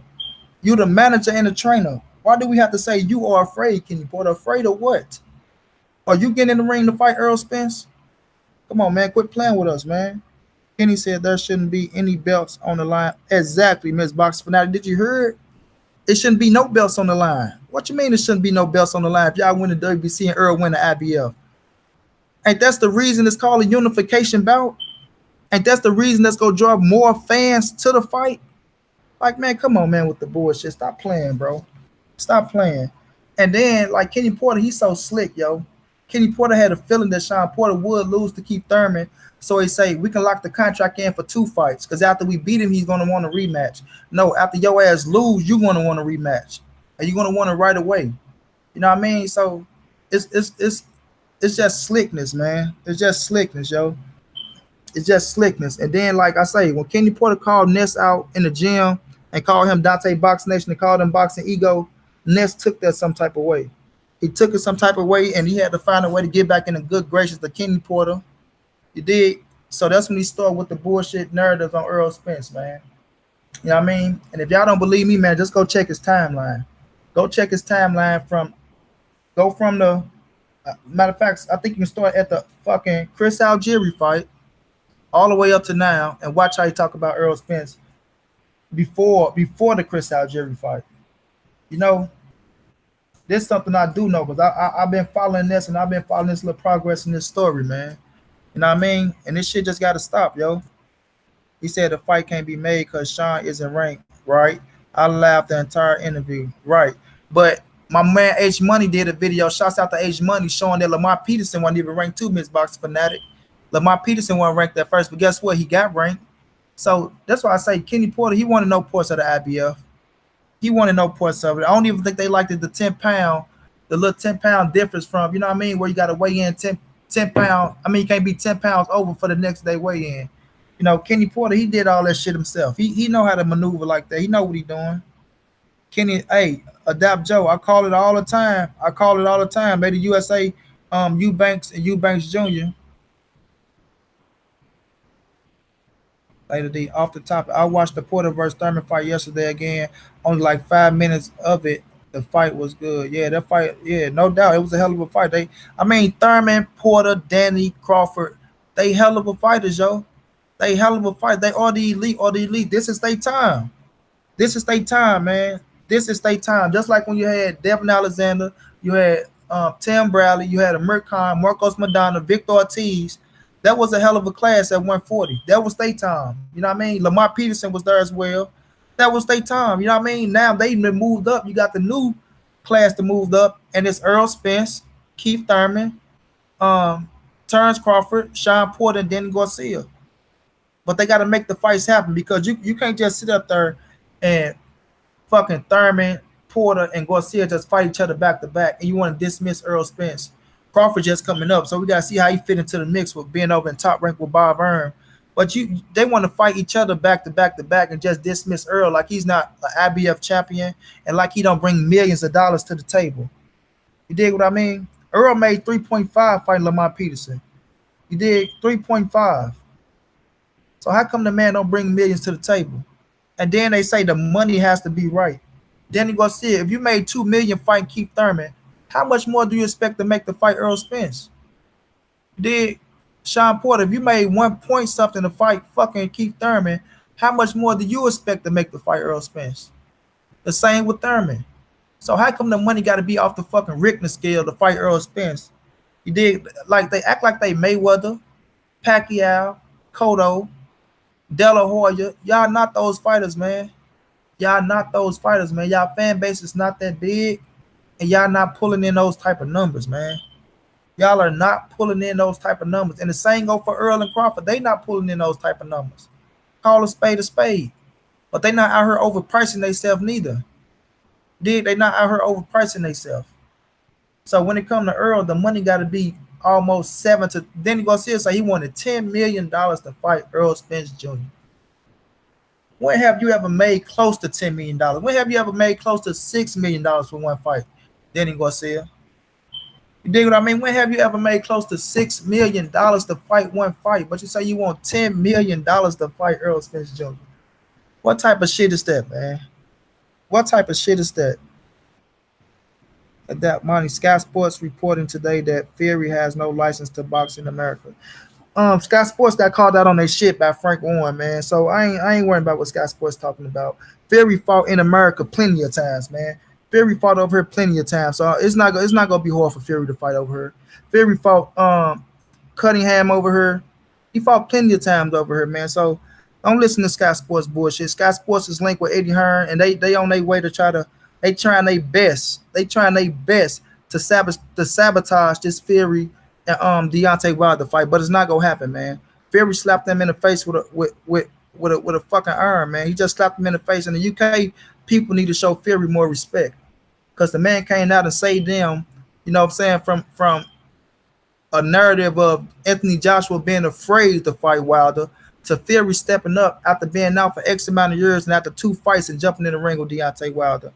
You the manager and the trainer. Why do we have to say you are afraid, Kenny Porter? Afraid of what? Are you getting in the ring to fight Earl Spence? Come on, man. Quit playing with us, man. Kenny said there shouldn't be any belts on the line. Exactly, Miss Box Fanatic. Did you hear it? It shouldn't be no belts on the line. What you mean it shouldn't be no belts on the line if y'all win the WBC and Earl win the IBF? Ain't that's the reason it's called a unification bout? Ain't that's the reason that's gonna draw more fans to the fight? Like, man, come on, man, with the bullshit. Stop playing, bro. Stop playing. And then, like Kenny Porter, he's so slick, yo. Kenny Porter had a feeling that Sean Porter would lose to Keith Thurman. So he say, we can lock the contract in for 2 fights. Because after we beat him, he's going to want a rematch. No, after your ass lose, you're going to want a rematch. And you're going to want it right away. You know what I mean? So it's just slickness, man. It's just slickness, yo. It's just slickness. And then, like I say, when Kenny Porter called Ness out in the gym and called him Dante Box Nation and called him Boxing Ego, Ness took that some type of way. He took it some type of way, and he had to find a way to get back in the good gracious of Kenny Porter. You did. So that's when he started with the bullshit narratives on Earl Spence, man. You know what I mean? And if y'all don't believe me, man, just go check his timeline. Go check his timeline from the matter of fact, I think you can start at the fucking Chris Algieri fight all the way up to now and watch how he talk about Earl Spence before the Chris Algieri fight. You know, this is something I do know because I've been following this and I've been following this little progress in this story, man. You know what I mean? And this shit just got to stop, yo. He said the fight can't be made because Sean isn't ranked, right? I laughed the entire interview, right? But my man H Money did a video. Shouts out to H Money showing that Lamar Peterson wasn't even ranked too, Miss Box Fanatic. Lamar Peterson wasn't ranked at first, but guess what? He got ranked. So that's why I say Kenny Porter, he wanted no parts of the IBF. He wanted no parts of it. I don't even think they liked it, the 10 pound, the little 10 pound difference from, you know what I mean, where you got to weigh in 10 pounds. I mean, you can't be 10 pounds over for the next day weigh in. You know, Kenny Porter, he did all that shit himself. He know how to maneuver like that. He know what he doing. Kenny, hey, Adapt Joe, I call it all the time. I call it all the time. Maybe USA, Eubanks and Eubanks Jr. Later D off the topic. I watched the Porter versus Thurman fight yesterday again. Only like 5 minutes of it. The fight was good. Yeah, that fight. Yeah, no doubt, it was a hell of a fight. I mean, Thurman, Porter, Danny, Crawford. They hell of a fighters, yo. They hell of a fight. They are the elite. Or the elite. This is their time. This is their time, man. This is their time. Just like when you had Devin Alexander, you had Tim Bradley, you had Amir Khan, Marcos Madonna, Victor Ortiz. That was a hell of a class at 140. That was their time. You know what I mean? Lamar Peterson was there as well. That was their time. You know what I mean? Now they been moved up. You got the new class that moved up, and it's Earl Spence, Keith Thurman, um, Terrence Crawford, Sean Porter, and Danny Garcia. But they got to make the fights happen because you can't just sit up there and fucking Thurman, Porter, and Garcia just fight each other back to back, and you want to dismiss Earl Spence. Crawford just coming up, so we gotta see how he fit into the mix with being over in top rank with Bob Earn. But they want to fight each other back to back to back and just dismiss Earl like he's not an IBF champion and like he don't bring millions of dollars to the table. You dig what I mean? Earl made 3.5 fighting Lamar Peterson. You did 3.5. So how come the man don't bring millions to the table? And then they say the money has to be right. Danny Garcia, if you made 2 million fighting Keith Thurman, how much more do you expect to make to fight Earl Spence? You did Sean Porter, if you made 1 point something to fight fucking Keith Thurman, how much more do you expect to make to fight Earl Spence? The same with Thurman. So how come the money got to be off the fucking Richter scale to fight Earl Spence? You did like they act like they Mayweather, Pacquiao, Cotto, De La Hoya. Y'all not those fighters, man. Y'all not those fighters, man. Y'all fan base is not that big, and y'all not pulling in those type of numbers, man. Y'all are not pulling in those type of numbers. And the same go for Earl and Crawford. They not pulling in those type of numbers. Call a spade a spade. But they not out here overpricing themselves neither. Did they not out here overpricing themselves? So when it come to Earl, the money got to be almost seven to. Then he goes here say he wanted $10 million to fight Earl Spence Jr. When have you ever made close to $10 million? When have you ever made close to $6 million for one fight? Then he goes here. You dig what I mean? When have you ever made close to $6 million to fight one fight? But you say you want $10 million to fight Earl Spence Jr. What type of shit is that, man? What type of shit is that? At that money, Sky Sports reporting today that Fury has no license to box in America. Sky Sports got called out on their shit by Frank Warren, man. So I ain't worrying about what Sky Sports talking about. Fury fought in America plenty of times, man. Fury fought over here plenty of times, so it's not gonna be hard for Fury to fight over here. Fury fought Cunningham over here. He fought plenty of times over here, man. So don't listen to Sky Sports bullshit. Sky Sports is linked with Eddie Hearn, and they on their way to try to. They trying their best. They trying their best to sabotage this Fury and Deontay Wilder fight, but it's not gonna happen, man. Fury slapped them in the face with a fucking iron, man. He just slapped them in the face. In the UK, people need to show Fury more respect because the man came out and saved them. You know what I'm saying? From a narrative of Anthony Joshua being afraid to fight Wilder to Fury stepping up after being out for X amount of years and after 2 fights and jumping in the ring with Deontay Wilder.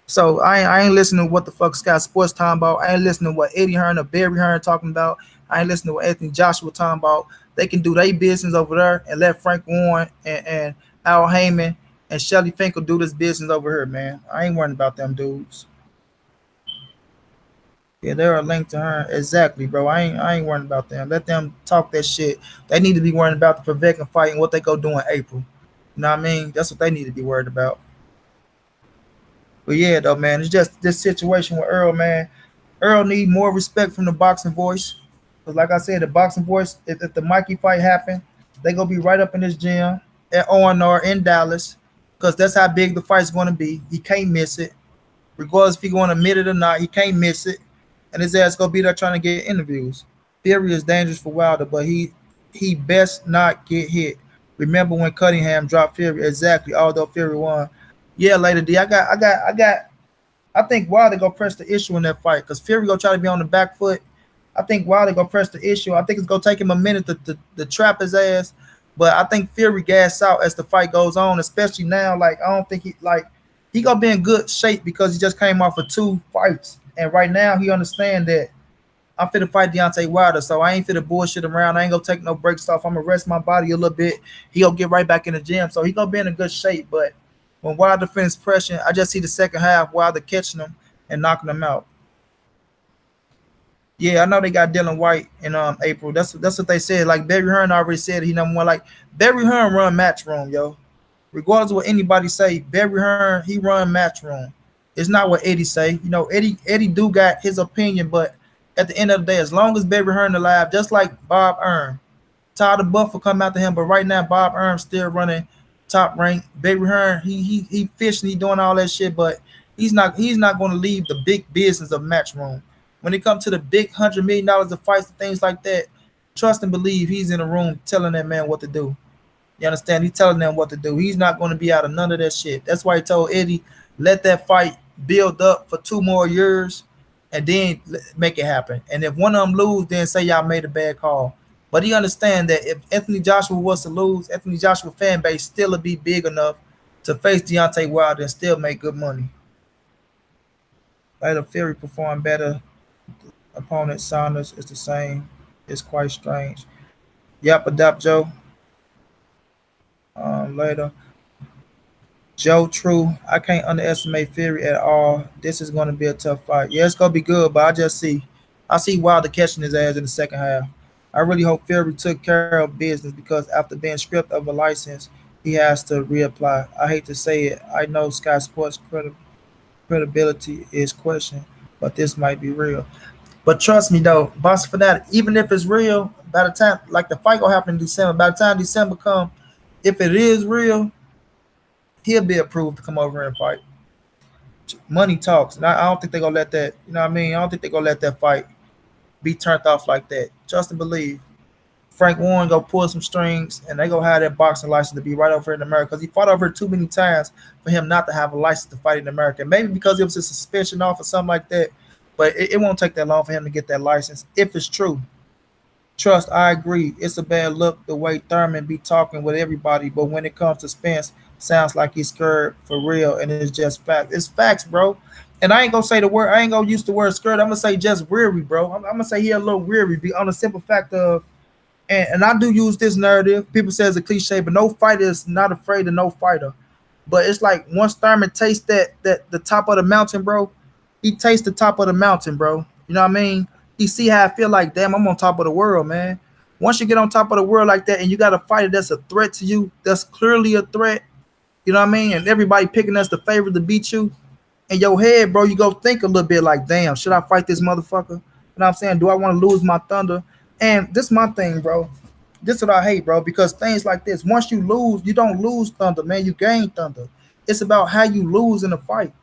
So I ain't listening to what the fuck Sky Sports talking about. I ain't listening to what Eddie Hearn or Barry Hearn talking about. I ain't listening to what Anthony Joshua talking about. They can do their business over there and let Frank Warren and Al Heyman and Shelly Finkel do this business over here, man. I ain't worrying about them dudes. Yeah, they're a link to her. Exactly, bro. I ain't worrying about them. Let them talk that shit. They need to be worrying about the Prevekin fight and what they go do in April. You know what I mean? That's what they need to be worried about. But yeah, though, man, it's just this situation with Earl, man. Earl need more respect from the boxing voice. Because like I said, the boxing voice, if the Mikey fight happen, they gonna be right up in this gym at ONR in Dallas. Because that's how big the fight's gonna be. He can't miss it. Regardless if he gonna admit it or not, he can't miss it. And his ass gonna be there trying to get interviews. Fury is dangerous for Wilder, but he best not get hit. Remember when Cunningham dropped Fury? Exactly. Although Fury won. Yeah, later D. I think Wilder gonna press the issue in that fight because Fury gonna try to be on the back foot. I think Wilder gonna press the issue. I think it's gonna take him a minute to trap his ass. But I think Fury gas out as the fight goes on, especially now. Like I don't think he gonna be in good shape because he just came off of 2 fights. And right now he understand that I'm finna fight Deontay Wilder, so I ain't finna bullshit around. I ain't gonna take no breaks off. I'm gonna rest my body a little bit. He gonna get right back in the gym, so he gonna be in a good shape. But when Wilder finishes pressure, I just see the second half Wilder catching him and knocking them out. Yeah, I know they got Dylan White in April. That's what they said. Like Barry Hearn already said he number one. Like Barry Hearn run match room, yo. Regardless of what anybody say, Barry Hearn he run match room. It's not what Eddie say. You know, Eddie do got his opinion, but at the end of the day, as long as Barry Hearn alive, just like Bob Earn, Tyler Buff will come after him, but right now Bob Earn's still running top rank. Baby Hearn, he fishing, he doing all that shit, but he's not going to leave the big business of match room. When it comes to the big $100 million of fights and things like that, trust and believe he's in the room telling that man what to do. You understand? He's telling them what to do. He's not going to be out of none of that shit. That's why he told Eddie, let that fight build up for 2 more years and then make it happen. And if one of them lose, then say y'all made a bad call. But he understand that if Anthony Joshua was to lose, Anthony Joshua fan base still would be big enough to face Deontay Wilder and still make good money. Later, Fury performed better. Opponent Saunders is the same. It's quite strange. Yep, adapt Joe. Later. Joe True, I can't underestimate Fury at all. This is going to be a tough fight. Yeah, it's going to be good, but I see Wilder catching his ass in the second half. I really hope Fury took care of business because after being stripped of a license, he has to reapply. I hate to say it. I know Sky Sports credibility is questioned, but this might be real. But trust me though, Boss Fanatic, even if it's real, by the time like the fight gonna happen in December, by the time December come, if it is real, he'll be approved to come over and fight. Money talks, and I don't think they're gonna let that. You know what I mean? I don't think they're gonna let that fight be turned off like that. Trust and believe. Frank Warren go pull some strings, and they gonna have that boxing license to be right over here in America because he fought over too many times for him not to have a license to fight in America. Maybe because it was a suspension off or something like that, but it won't take that long for him to get that license if it's true. Trust, I agree. It's a bad look the way Thurman be talking with everybody, but when it comes to Spence, sounds like he's scared for real, and it's just facts. It's facts, bro. And I ain't gonna say the word. I ain't gonna use the word scared. I'm gonna say just weary, bro. I'm gonna say he a little weary, be on the simple fact of, and I do use this narrative. People say it's a cliche, but no fighter is not afraid of no fighter. But it's like once Thurman tastes that the top of the mountain, bro, he tastes the top of the mountain, bro. You know what I mean? He see how I feel like, damn, I'm on top of the world, man. Once you get on top of the world like that and you got a fighter that's a threat to you, that's clearly a threat, you know what I mean? And everybody picking us the favorite to beat you. In your head, bro, you go think a little bit like, damn, should I fight this motherfucker? You know what I'm saying? Do I want to lose my thunder? And this is my thing, bro. This is what I hate, bro, because things like this, once you lose, you don't lose thunder, man. You gain thunder. It's about how you lose in a fight.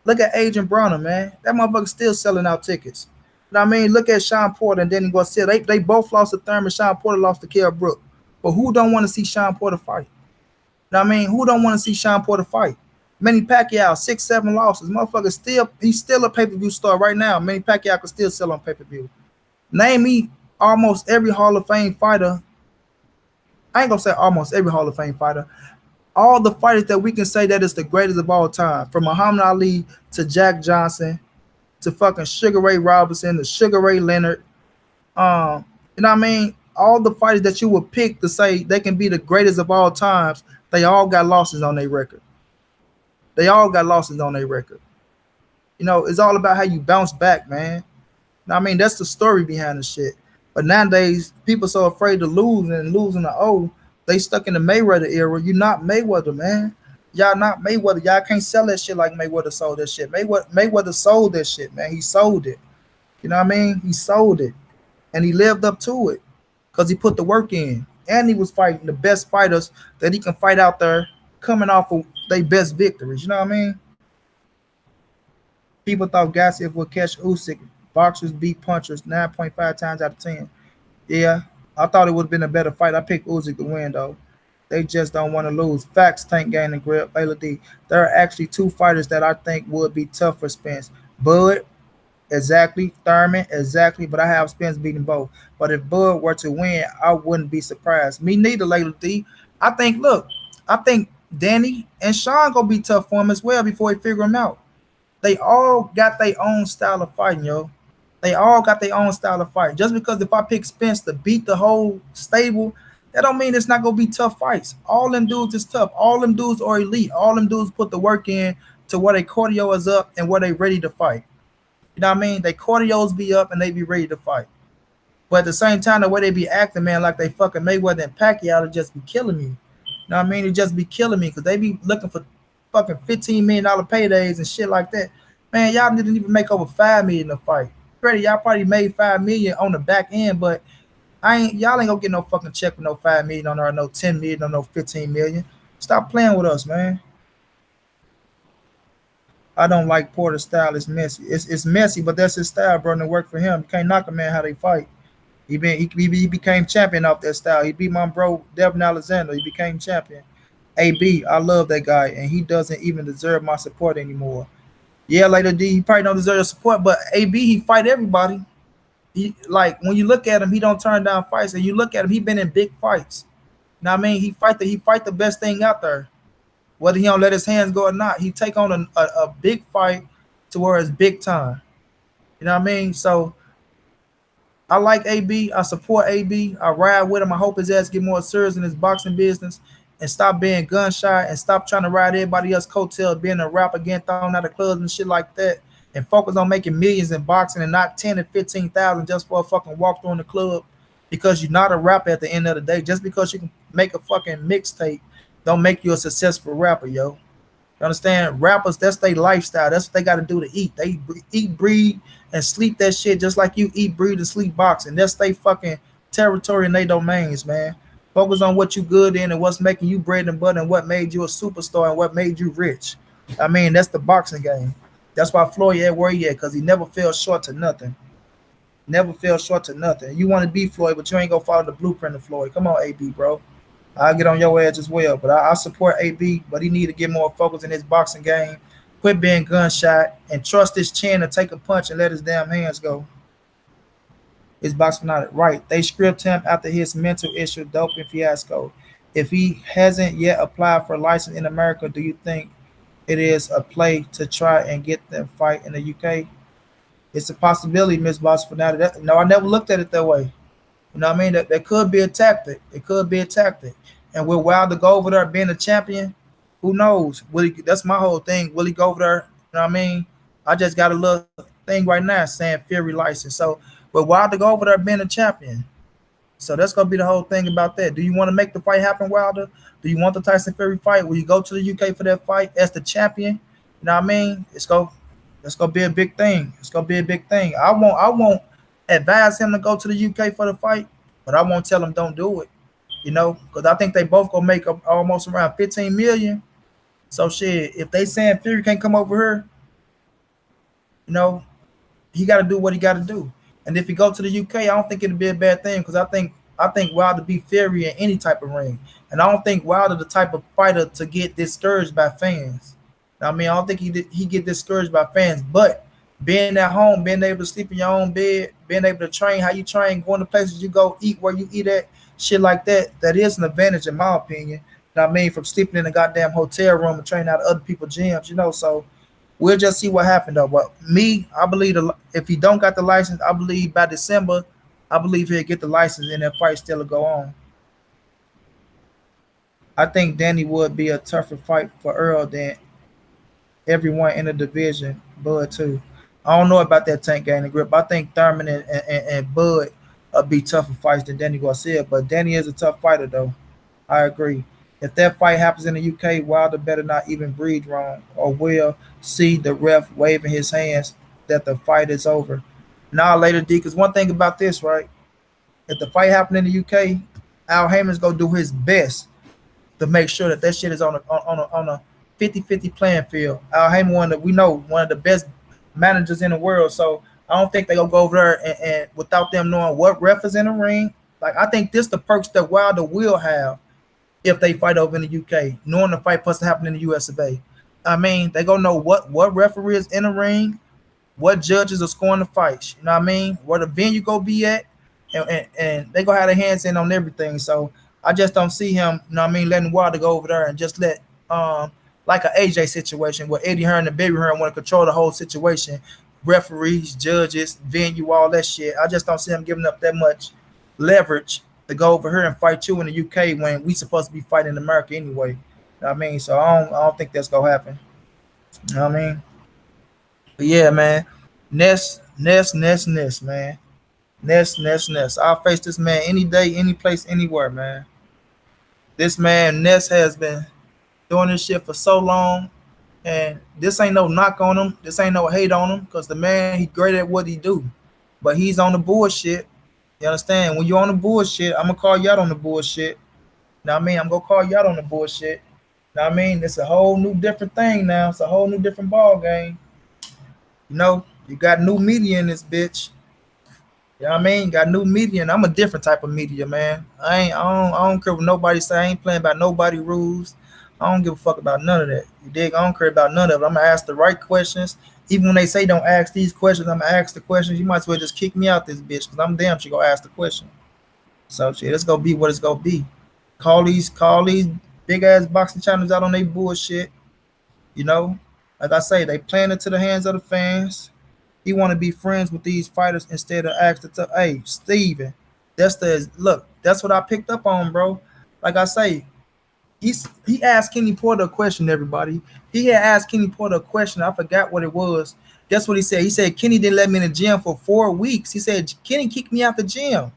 Look at Agent Bronner, man. That motherfucker still selling out tickets. You know what I mean? Look at Sean Porter and Danny Garcia. They both lost to Thurman. Sean Porter lost to Kell Brook. But who don't want to see Sean Porter fight? You know what I mean? Who don't want to see Sean Porter fight? Manny Pacquiao, 6, 7 losses. Motherfucker still, he's still a pay-per-view star right now. Manny Pacquiao can still sell on pay-per-view. Name me almost every Hall of Fame fighter. I ain't gonna say almost every Hall of Fame fighter. All the fighters that we can say that is the greatest of all time, from Muhammad Ali to Jack Johnson to fucking Sugar Ray Robinson to Sugar Ray Leonard. You know what I mean? All the fighters that you would pick to say they can be the greatest of all times, they all got losses on their record. They all got losses on their record. You know, it's all about how you bounce back, man. I mean, that's the story behind the shit. But nowadays, people so afraid to lose and losing the O, they stuck in the Mayweather era. You're not Mayweather, man. Y'all not Mayweather. Y'all can't sell that shit like Mayweather sold that shit. Mayweather sold that shit, man. He sold it. You know what I mean? He sold it. And he lived up to it because he put the work in. And he was fighting the best fighters that he can fight out there coming off of their best victories. You know what I mean? People thought Gassiev would catch Usyk. Boxers beat punchers 9.5 times out of 10. Yeah, I thought it would have been a better fight. I picked Usyk to win, though. They just don't want to lose. Facts, Tank Gang and Grip. Layla D. There are actually two fighters that I think would be tough for Spence. Bud, exactly. Thurman, exactly. But I have Spence beating both. But if Bud were to win, I wouldn't be surprised. Me neither, Layla D. I think Danny and Sean gonna be tough for him as well before he figure him out. They all got their own style of fighting, yo. They all got their own style of fighting. Just because if I pick Spence to beat the whole stable, that don't mean it's not gonna be tough fights. All them dudes is tough. All them dudes are elite. All them dudes put the work in to where their cardio is up and where they ready to fight. You know what I mean? They cardios be up and they be ready to fight. But at the same time, the way they be acting, man, like they fucking Mayweather and Pacquiao, to just be killing me. You know what I mean? It just be killing me because they be looking for fucking $15 million paydays and shit like that. Man, y'all didn't even make over 5 million to fight. Ready, y'all probably made 5 million on the back end, but y'all ain't gonna get no fucking check with no 5 million on there, or no 10 million, or no 15 million. Stop playing with us, man. I don't like Porter's style. It's messy. It's messy, but that's his style, bro. And it worked for him. You can't knock a man how they fight. He became champion off that style. He beat my bro Devin Alexander. He became champion. AB, I love that guy, and he doesn't even deserve my support anymore. Yeah, later D, he probably don't deserve your support, but AB, he fight everybody. He, like, when you look at him, he don't turn down fights, and you look at him, he been in big fights. Now I mean, he fight the best thing out there. Whether he don't let his hands go or not, he take on a big fight to where it's big time. You know what I mean? So I like AB. I support AB. I ride with him. I hope his ass get more serious in his boxing business and stop being gun shy and stop trying to ride everybody else's coattail, being a rapper, getting thrown out of clubs and shit like that, and focus on making millions in boxing and not 10 and 15,000 just for a fucking walk through in the club because you're not a rapper at the end of the day. Just because you can make a fucking mixtape don't make you a successful rapper, yo. You understand? Rappers, that's their lifestyle. That's what they got to do to eat. They eat, breathe, and sleep that shit just like you eat, breathe, and sleep boxing. That's they fucking territory and they domains, man. Focus on what you good in and what's making you bread and butter and what made you a superstar and what made you rich. I mean, that's the boxing game. That's why Floyd at where he at, because he never fell short to nothing. Never fell short to nothing. You want to be Floyd, but you ain't gonna follow the blueprint of Floyd. Come on, AB, bro. I'll get on your edge as well. But I support AB, but he need to get more focus in his boxing game. Quit being gunshot and trust his chin to take a punch and let his damn hands go. His boxing not right. They script him after his mental issue doping fiasco. If he hasn't yet applied for a license in America, do you think it is a play to try and get them fight in the UK? It's a possibility, Miss Boss Fanatic. No, I never looked at it that way. You know what I mean? That could be a tactic. It could be a tactic. And with Wilder go over there being a champion, who knows? Will he, that's my whole thing. Will he go over there? You know what I mean? I just got a little thing right now saying Fury license. So with Wilder go over there being a champion. So that's gonna be the whole thing about that. Do you want to make the fight happen, Wilder? Do you want the Tyson Fury fight? Will you go to the UK for that fight as the champion? You know what I mean? It's gonna be a big thing. It's gonna be a big thing. I won't advise him to go to the UK for the fight, but I won't tell him don't do it. You know, because I think they both gonna make up almost around 15 million. So shit, if they saying Fury can't come over here, you know, he got to do what he got to do. And if he go to the UK, I don't think it'd be a bad thing because I think Wilder beat Fury in any type of ring, and I don't think Wilder the type of fighter to get discouraged by fans. I mean, I don't think he get discouraged by fans, but being at home, being able to sleep in your own bed, being able to train how you train, going to places you go, eat where you eat at, shit like that, that is an advantage in my opinion. You know what I mean, from sleeping in a goddamn hotel room and training out of other people's gyms, you know. So we'll just see what happened though. But me, I believe if he don't got the license, I believe by December, I believe he'll get the license and that fight still will go on. I think Danny would be a tougher fight for Earl than everyone in the division. Bud too. I don't know about that Tank gang and grip. I think Thurman and Bud be tougher fights than Danny Garcia, but Danny is a tough fighter though. I agree. If that fight happens in the UK, Wilder better not even breathe wrong, or we'll see the ref waving his hands that the fight is over. Now later, D, because one thing about this, right? If the fight happened in the UK, Al Heyman's gonna do his best to make sure that that shit is on a 50-50 playing field. Al Heyman, one that we know, one of the best managers in the world. So I don't think they gonna go over there and without them knowing what ref is in the ring. Like I think this the perks that Wilder will have if they fight over in the UK, knowing the fight supposed to happen in the US of A. I mean, they gonna know what referee is in the ring, what judges are scoring the fights. You know what I mean? Where the venue go be at, and they gonna have their hands in on everything. So I just don't see him. You know what I mean? Letting Wilder go over there and just let like an AJ situation where Eddie Hearn and Baby Hearn want to control the whole situation, referees, judges, venue, all that shit. I just don't see him giving up that much leverage to go over here and fight you in the UK when we supposed to be fighting in America anyway. You know what I mean? So I don't think that's gonna happen. You know what I mean? But yeah, man. Ness, man. Ness. I'll face this man any day, any place, anywhere, man. This man Ness has been doing this shit for so long, and this ain't no knock on him. This ain't no hate on him, cause the man he great at what he do, but he's on the bullshit. You understand? When you on the bullshit, I'm gonna call you out on the bullshit. Now I mean, I'm gonna call you out on the bullshit. Now I mean, it's a whole new different thing now. It's a whole new different ball game. You got new media in this bitch. You know what I mean? Got new media, and I'm a different type of media, man. I don't care what nobody say. I ain't playing by nobody rules. I don't give a fuck about none of that. You dig? I don't care about none of it. I'm gonna ask the right questions. Even when they say don't ask these questions, I'm gonna ask the questions. You might as well just kick me out this bitch, because I'm damn sure gonna ask the question. So shit, it's gonna be what it's gonna be. Call these big ass boxing channels out on their bullshit. You know, like I say, they playing it to the hands of the fans. He want to be friends with these fighters instead of ask the hey Steven. That's the look. That's what I picked up on, bro. Like I say, he asked Kenny Porter a question. Everybody, he had asked Kenny Porter a question. I forgot what it was. That's what he said. He said Kenny didn't let me in the gym for 4 weeks. He said Kenny kicked me out the gym.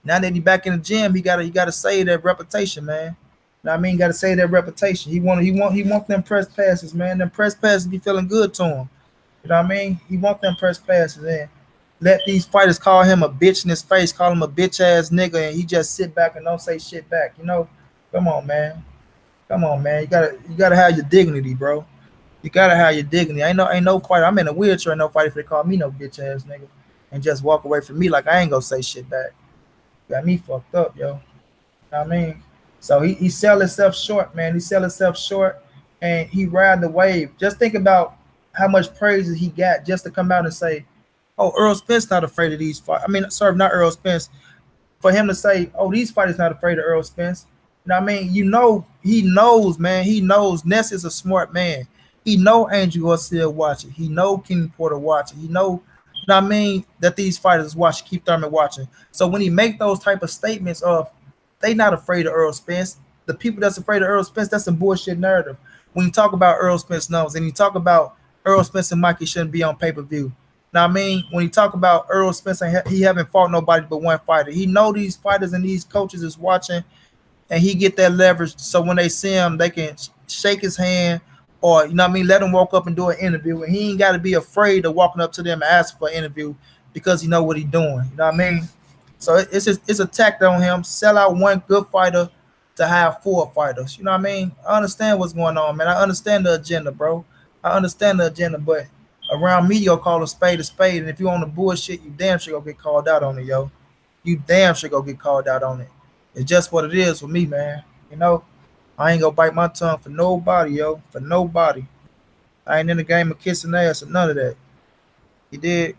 Now that he back in the gym, he gotta save that reputation, man. Now I mean, got to save that reputation. He want them press passes, man. Them press passes be feeling good to him. You know what I mean? He want them press passes in. Let these fighters call him a bitch in his face, call him a bitch ass nigga, and he just sit back and don't say shit back. Come on, man. Come on, man. You gotta have your dignity, bro. You gotta have your dignity. Ain't no fighter. I'm in a wheelchair. Ain't no fighter if they call me no bitch ass nigga, and just walk away from me like I ain't gonna say shit back. Got me fucked up, yo. You know what I mean? So he sell himself short, man. He sell himself short, and he ride the wave. Just think about how much praise he got just to come out and say, "Oh, Earl Spence not afraid of these fights." I mean, sorry, not Earl Spence. For him to say, "Oh, these fighters not afraid of Earl Spence." You know what I mean? He knows, man. He knows Ness is a smart man. He know Andrew Garcia watching. He know Kenny Porter watching. He know, you know what I mean, that these fighters watching, Keith Thurman watching. So when he make those type of statements of they not afraid of Earl Spence, the people that's afraid of Earl Spence, that's some bullshit narrative. When you talk about Earl Spence knows, and you talk about Earl Spence and Mikey shouldn't be on pay per view. Now I mean, when you talk about Earl Spence, he haven't fought nobody but one fighter. He know these fighters and these coaches is watching, and he get that leverage. So when they see him, they can shake his hand, or you know what I mean, let him walk up and do an interview, and he ain't got to be afraid of walking up to them and asking for an interview because he know what he doing. You know what I mean? So it's a tact on him. Sell out one good fighter to have four fighters. You know what I mean? I understand what's going on, man. I understand the agenda, bro. I understand the agenda, but around me, you'll call a spade. And if you on the bullshit, you damn sure gonna get called out on it, yo. You damn sure gonna get called out on it. It's just what it is with me, man. You know, I ain't gonna bite my tongue for nobody, yo. For nobody. I ain't in the game of kissing ass or none of that. You did.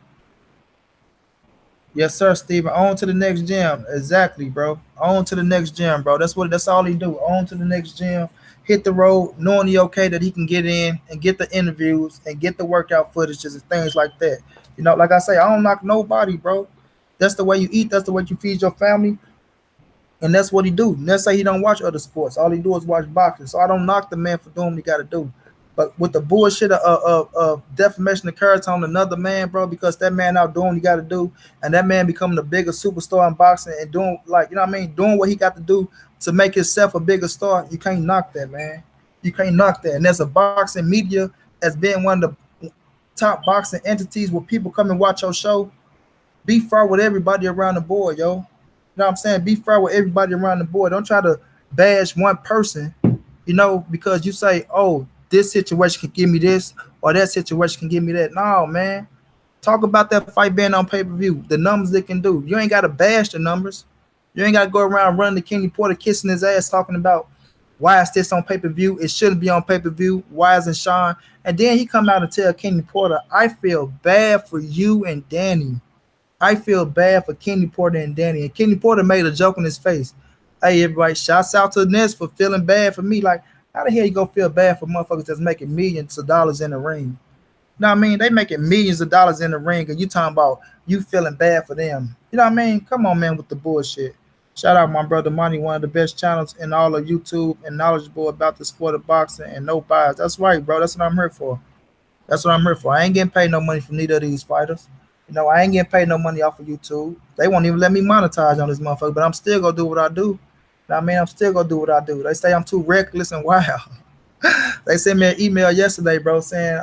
Yes, sir, Steven. On to the next gym. Exactly, bro. On to the next gym, bro. That's all he do. On to the next gym. Hit the road, knowing he okay that he can get in and get the interviews and get the workout footages and things like that. Like I say, I don't knock nobody, bro. That's the way you eat, that's the way you feed your family. And that's what he do. Let's say he don't watch other sports. All he do is watch boxing. So I don't knock the man for doing what he got to do. But with the bullshit of defamation of character on another man, bro, because that man out doing what he got to do, and that man becoming the biggest superstar in boxing and doing like you know what I mean, doing what he got to do to make himself a bigger star, you can't knock that, man. You can't knock that. And there's a boxing media as being one of the top boxing entities where people come and watch your show. Be fair with everybody around the board, yo. You know what I'm saying? Be fair with everybody around the board. Don't try to bash one person, because you say, oh, this situation can give me this or that situation can give me that. No, man. Talk about that fight being on pay-per-view, the numbers it can do. You ain't got to bash the numbers. You ain't got to go around running to Kenny Porter, kissing his ass, talking about why is this on pay-per-view? It shouldn't be on pay-per-view. Why isn't Sean? And then he come out and tell Kenny Porter, I feel bad for you and Danny. I feel bad for Kenny Porter and Danny. And Kenny Porter made a joke on his face. Hey, everybody, shouts out to Ness for feeling bad for me. Like, how the hell you gonna feel bad for motherfuckers that's making millions of dollars in the ring? You know what I mean? They making millions of dollars in the ring, and you talking about you feeling bad for them. You know what I mean? Come on, man, with the bullshit. Shout out my brother Money, one of the best channels in all of YouTube and knowledgeable about the sport of boxing and no bias. That's right, bro. That's what I'm here for. That's what I'm here for. I ain't getting paid no money from neither of these fighters. You know, I ain't getting paid no money off of YouTube. They won't even let me monetize on this motherfucker, but I'm still gonna do what I do. You know what I mean, I'm still gonna do what I do. They say I'm too reckless and wild. They sent me an email yesterday, bro, saying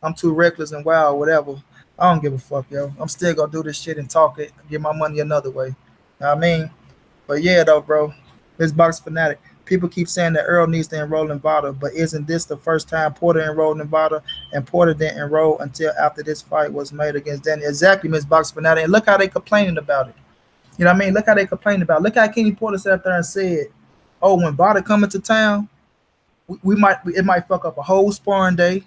I'm too reckless and wild, whatever. I don't give a fuck, yo. I'm still gonna do this shit and talk it, get my money another way. You know what I mean? But yeah, though, bro, this box fanatic. People keep saying that Earl needs to enroll in Vada, but isn't this the first time Porter enrolled in Vada and Porter didn't enroll until after this fight was made against Danny? Exactly, Miss Box Fanatic. And look how they complaining about it. You know what I mean? Look how they complaining about it. Look how Kenny Porter sat up there and said, "Oh, when Vada coming to town, we might it might fuck up a whole sparring day.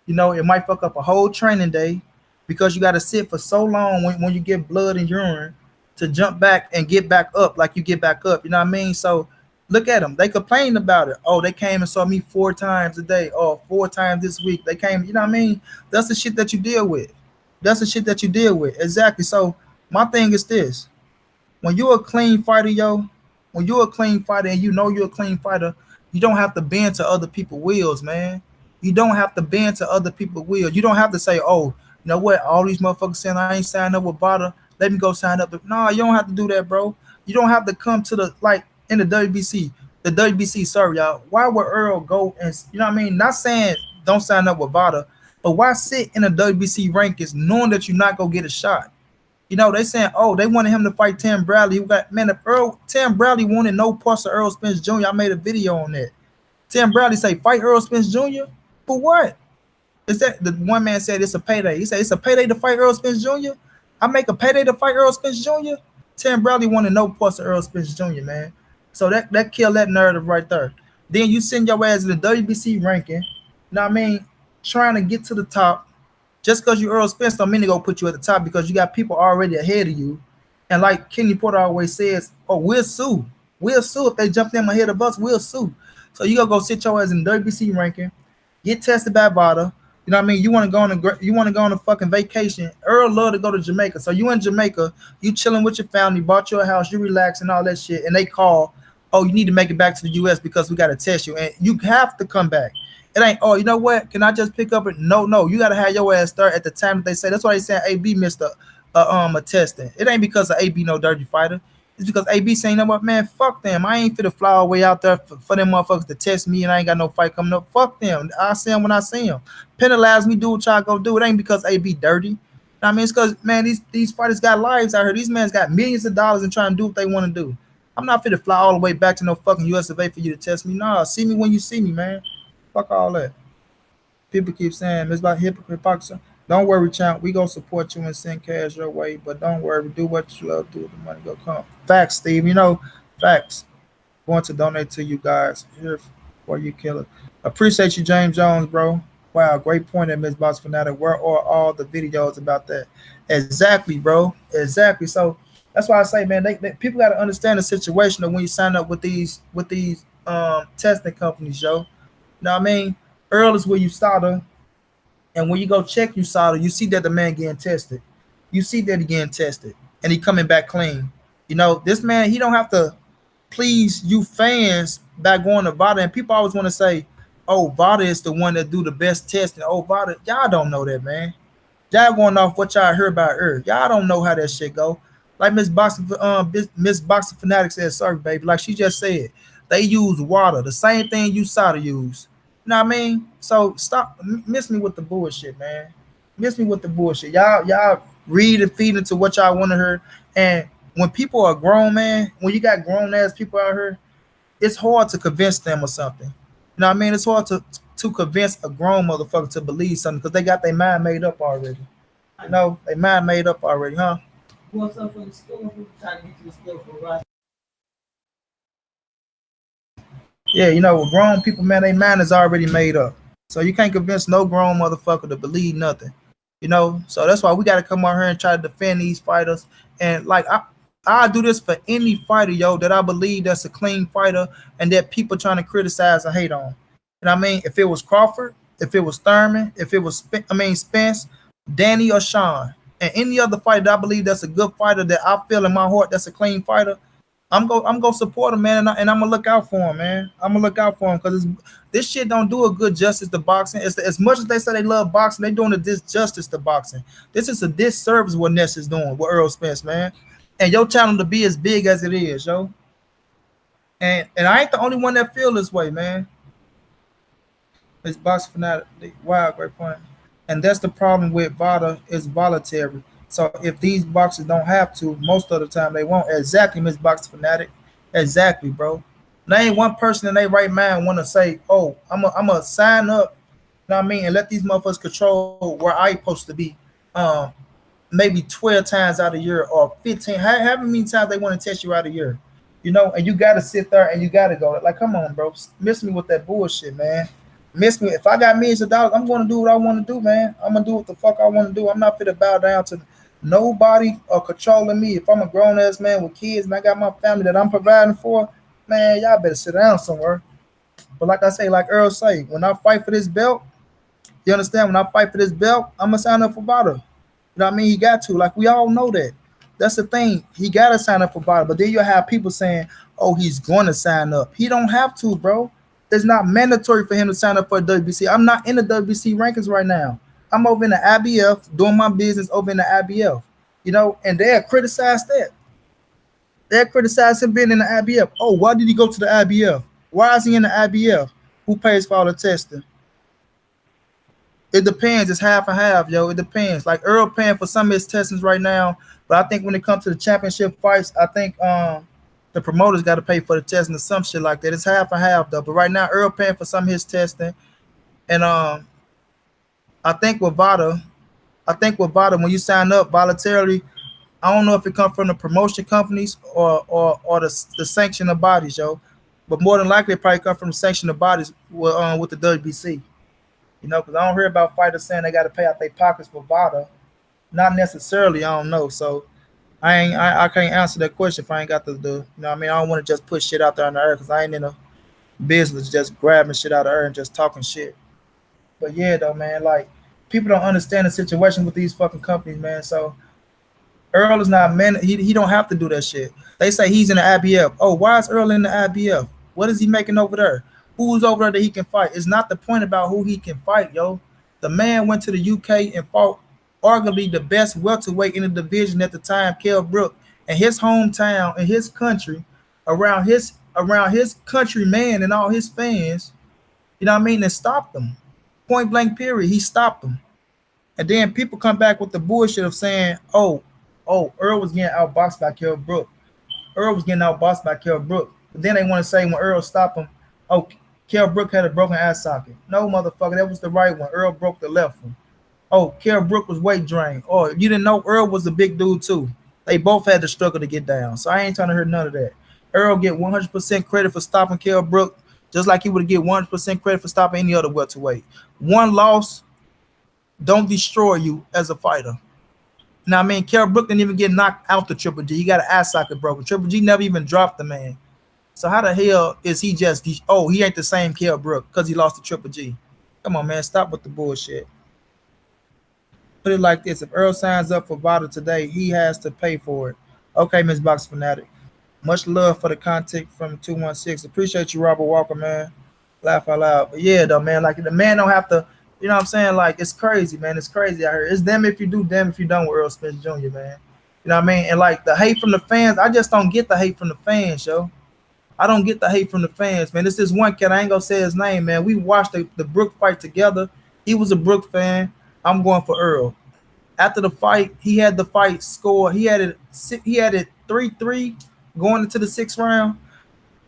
You know, it might fuck up a whole training day because you got to sit for so long when you get blood and urine to jump back and get back up like you get back up. You know what I mean? So look at them. They complained about it. Oh, they came and saw me 4 times a day. Oh, 4 times this week. They came. You know what I mean? That's the shit that you deal with. That's the shit that you deal with. Exactly. So my thing is this: when you're a clean fighter, yo, when you're a clean fighter and you know you're a clean fighter, you don't have to bend to other people's wheels, man. You don't have to bend to other people's wheels. You don't have to say, oh, you know what? All these motherfuckers saying I ain't signed up with Bada. Let me go sign up. No, you don't have to do that, bro. You don't have to come to the like in the WBC. The WBC, sorry, y'all. Why would Earl go and you know what I mean? Not saying don't sign up with Bada, but why sit in the WBC rankings knowing that you're not gonna get a shot? You know, they saying, oh, they wanted him to fight Tim Bradley. Who got man, if Earl Tim Bradley wanted no parts of Earl Spence Jr. I made a video on that. Tim Bradley say fight Earl Spence Jr. For what? Is that the one man said it's a payday? He said it's a payday to fight Earl Spence Jr. I make a payday to fight Earl Spence Jr. Tim Bradley wanted no parts of Earl Spence Jr. Man, so that killed that narrative right there. Then you send your ass in the WBC ranking. You know what I mean? Trying to get to the top just because you Earl Spence don't mean to go put you at the top because you got people already ahead of you. And like Kenny Porter always says, oh, we'll sue. We'll sue if they jump them ahead of us. We'll sue. So you gotta go sit your ass in the WBC ranking, get tested by VADA. You know what I mean? You want to go on a fucking vacation. Earl love to go to Jamaica. So you in Jamaica, you chilling with your family, bought your house, you relax and all that shit. And they call, oh, you need to make it back to the US because we got to test you. And you have to come back. It ain't, oh, you know what? Can I just pick up it? No, no. You got to have your ass start at the time that they say. That's why they saying AB missed a testing. It ain't because of AB no dirty fighter. It's because AB saying, you know what, man, fuck them. I ain't finna fly all the way out there for them motherfuckers to test me and I ain't got no fight coming up. Fuck them. I see them when I see them. Penalize me, do what y'all go do. It ain't because AB dirty. I mean, it's because, man, these fighters got lives out here. These men got millions of dollars and trying to do what they want to do. I'm not finna fly all the way back to no fucking US of A for you to test me. Nah, see me when you see me, man. Fuck all that. People keep saying it's about hypocrisy. Don't worry, champ. We gonna support you and send cash your way, but don't worry. Do what you love. Do the money go come. Facts, Steve. You know, facts. Going to donate to you guys here for you, killer. Appreciate you, James Jones, bro. Wow, great point at Miss Box Fanatic. Where are all the videos about that? Exactly, bro. Exactly. So that's why I say, man, people got to understand the situation of when you sign up with these testing companies, yo. You know what I mean? Earl is where you started, and when you go check you started, you see that the man getting tested. You see that he getting tested, and he coming back clean. You know, this man, he don't have to please you fans by going to Vada. And people always want to say, oh, Vada is the one that do the best testing. Oh, Vada, y'all don't know that, man. Y'all going off what y'all heard about Earth. Y'all don't know how that shit go. Like Miss Boxer Fanatic said, sorry, baby. Like she just said, they use water, the same thing you saw to use. You know what I mean? So stop miss me with the bullshit, man. Miss me with the bullshit. Y'all read and feed into what y'all want to hear. And when people are grown, man, when you got grown ass people out here, it's hard to convince them or something. You know what I mean? It's hard to convince a grown motherfucker to believe something because they got their mind made up already. You know, they mind made up already, huh? What's up from the store? Trying to get to the store for right. Yeah, you know, with grown people, man, their mind is already made up. So you can't convince no grown motherfucker to believe nothing. You know, so that's why we got to come out here and try to defend these fighters. And like I do this for any fighter, yo, that I believe that's a clean fighter and that people trying to criticize or hate on. And I mean, if it was Crawford, if it was Thurman, if it was Spence, Danny or Sean, and any other fighter that I believe that's a good fighter that I feel in my heart that's a clean fighter, I'm gonna support him, man, and I'm gonna look out for him, man. I'm gonna look out for him because this shit don't do a good justice to boxing. As much as they say they love boxing, they doing a disjustice to boxing. This is a disservice what Ness is doing with Earl Spence, man. And your channel to be as big as it is, yo. And I ain't the only one that feel this way, man. It's box fanatic. Wow, great point. And that's the problem with VADA is voluntary. So if these boxers don't have to, most of the time they won't. Exactly, Miss Box Fanatic. Exactly, bro. There ain't one person in their right mind want to say, "Oh, I'm a sign up," you know what I mean, and let these motherfuckers control where I supposed to be. Um, maybe 12 times out of a year or 15. However many times they want to test you out a year, you know, and you got to sit there and you got to go. Like, come on, bro. Miss me with that bullshit, man. Miss me. If I got millions of dollars, I'm going to do what I want to do, man. I'm going to do what the fuck I want to do. I'm not fit to bow down to nobody or controlling me. If I'm a grown ass man with kids and I got my family that I'm providing for, man, y'all better sit down somewhere. But like I say, like Earl say, when I fight for this belt, you understand? When I fight for this belt, I'm gonna sign up for Vada. You know what I mean? He got to. Like we all know that. That's the thing. He gotta sign up for Vada. But then you have people saying, "Oh, he's going to sign up." He don't have to, bro. It's not mandatory for him to sign up for a WBC. I'm not in the WBC rankings right now. I'm over in the IBF doing my business over in the IBF. You know, and they criticize that. They criticize him being in the IBF. Oh, why did he go to the IBF? Why is he in the IBF? Who pays for all the testing? It depends. It's half and half, yo. It depends. Like Earl paying for some of his testings right now, but I think when it comes to the championship fights, I think the promoters got to pay for the testing or some shit like that. It's half and half though. But right now, Earl paying for some of his testing, and I think with Vada, when you sign up voluntarily, I don't know if it comes from the promotion companies or the sanctioner bodies, yo. But more than likely, it probably come from the sanctioner bodies with the WBC. You know, because I don't hear about fighters saying they got to pay out their pockets for VADA. Not necessarily. I don't know. So I can't answer that question if I ain't got the you know what I mean. I don't want to just put shit out there in the air because I ain't in a business just grabbing shit out of the air and just talking shit. But yeah, though, man, like people don't understand the situation with these fucking companies, man. So Earl is not man. He don't have to do that shit. They say he's in the IBF. Oh, why is Earl in the IBF? What is he making over there? Who's over there that he can fight? It's not the point about who he can fight, yo. The man went to the UK and fought arguably the best welterweight in the division at the time, Kell Brook, and his hometown and his country, around his countrymen and all his fans. You know what I mean? And stopped them. Point blank period. He stopped them. And then people come back with the bullshit of saying, "Oh, Earl was getting outboxed by Kell Brook. Earl was getting outboxed by Kell Brook." But then they want to say when Earl stopped him, "Oh, Kell Brook had a broken eye socket." No, motherfucker, that was the right one. Earl broke the left one. Oh, Kell Brook was weight drained. Oh, you didn't know Earl was a big dude too. They both had to struggle to get down. So I ain't trying to hear none of that. Earl get 100% credit for stopping Kell Brook, just like he would get 100% credit for stopping any other welterweight. One loss don't destroy you as a fighter. Now, I mean, Kell Brook didn't even get knocked out the Triple G. He got an eye socket broken. Triple G never even dropped the man. So how the hell is he just? Oh, he ain't the same Kell Brook because he lost to Triple G. Come on, man, stop with the bullshit. Put it like this: if Earl signs up for Vada today, he has to pay for it. Okay, Miss Box Fanatic. Much love for the content from 216. Appreciate you, Robert Walker, man. Laugh out loud. But yeah, though, man, like the man don't have to. You know what I'm saying? Like it's crazy, man. It's crazy out here. It's damn if you do, damn if you don't with Earl Spence Jr., man. You know what I mean? And like the hate from the fans, I just don't get the hate from the fans, yo. I don't get the hate from the fans, man. It's this one kid, I ain't gonna say his name, man. We watched the Brook fight together. He was a Brook fan. I'm going for Earl. After the fight, he had the fight score. He had it 3-3 going into the sixth round.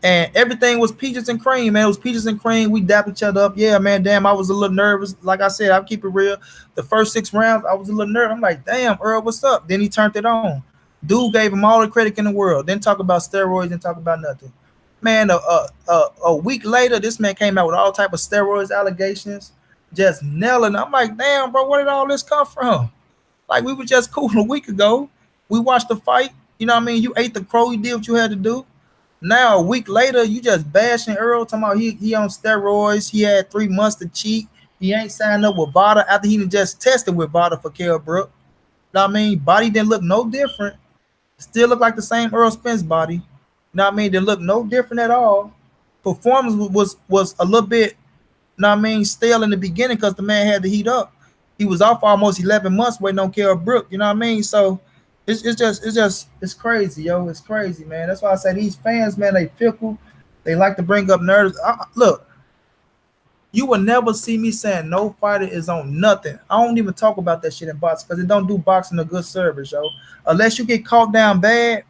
And everything was peaches and cream, man. It was peaches and cream. We dapped each other up. Yeah, man. Damn, I was a little nervous. Like I said, I'll keep it real. The first 6 rounds, I was a little nervous. I'm like, damn, Earl, what's up? Then he turned it on. Dude gave him all the credit in the world. Didn't talk about steroids. Didn't talk about nothing. Man, a week later, this man came out with all type of steroids allegations, just nailing. I'm like, damn, bro, where did all this come from? Like we were just cool a week ago. We watched the fight. You know what I mean? You ate the crow. You did what you had to do. Now a week later, you just bashing Earl, talking about he on steroids. He had 3 months to cheat. He ain't signed up with Vada after he just tested with Vada for Kell Brook. You know what I mean? Body didn't look no different. Still look like the same Earl Spence body. You know what I mean? They look no different at all. Performance was a little bit, you know what I mean, stale in the beginning because the man had to heat up. He was off almost 11 months waiting on Kell Brook. You know what I mean? So it's crazy, yo. It's crazy, man. That's why I say these fans, man, they fickle. They like to bring up nerves. Look, you will never see me saying no fighter is on nothing. I don't even talk about that shit in boxing because it don't do boxing a good service, yo. Unless you get caught down bad,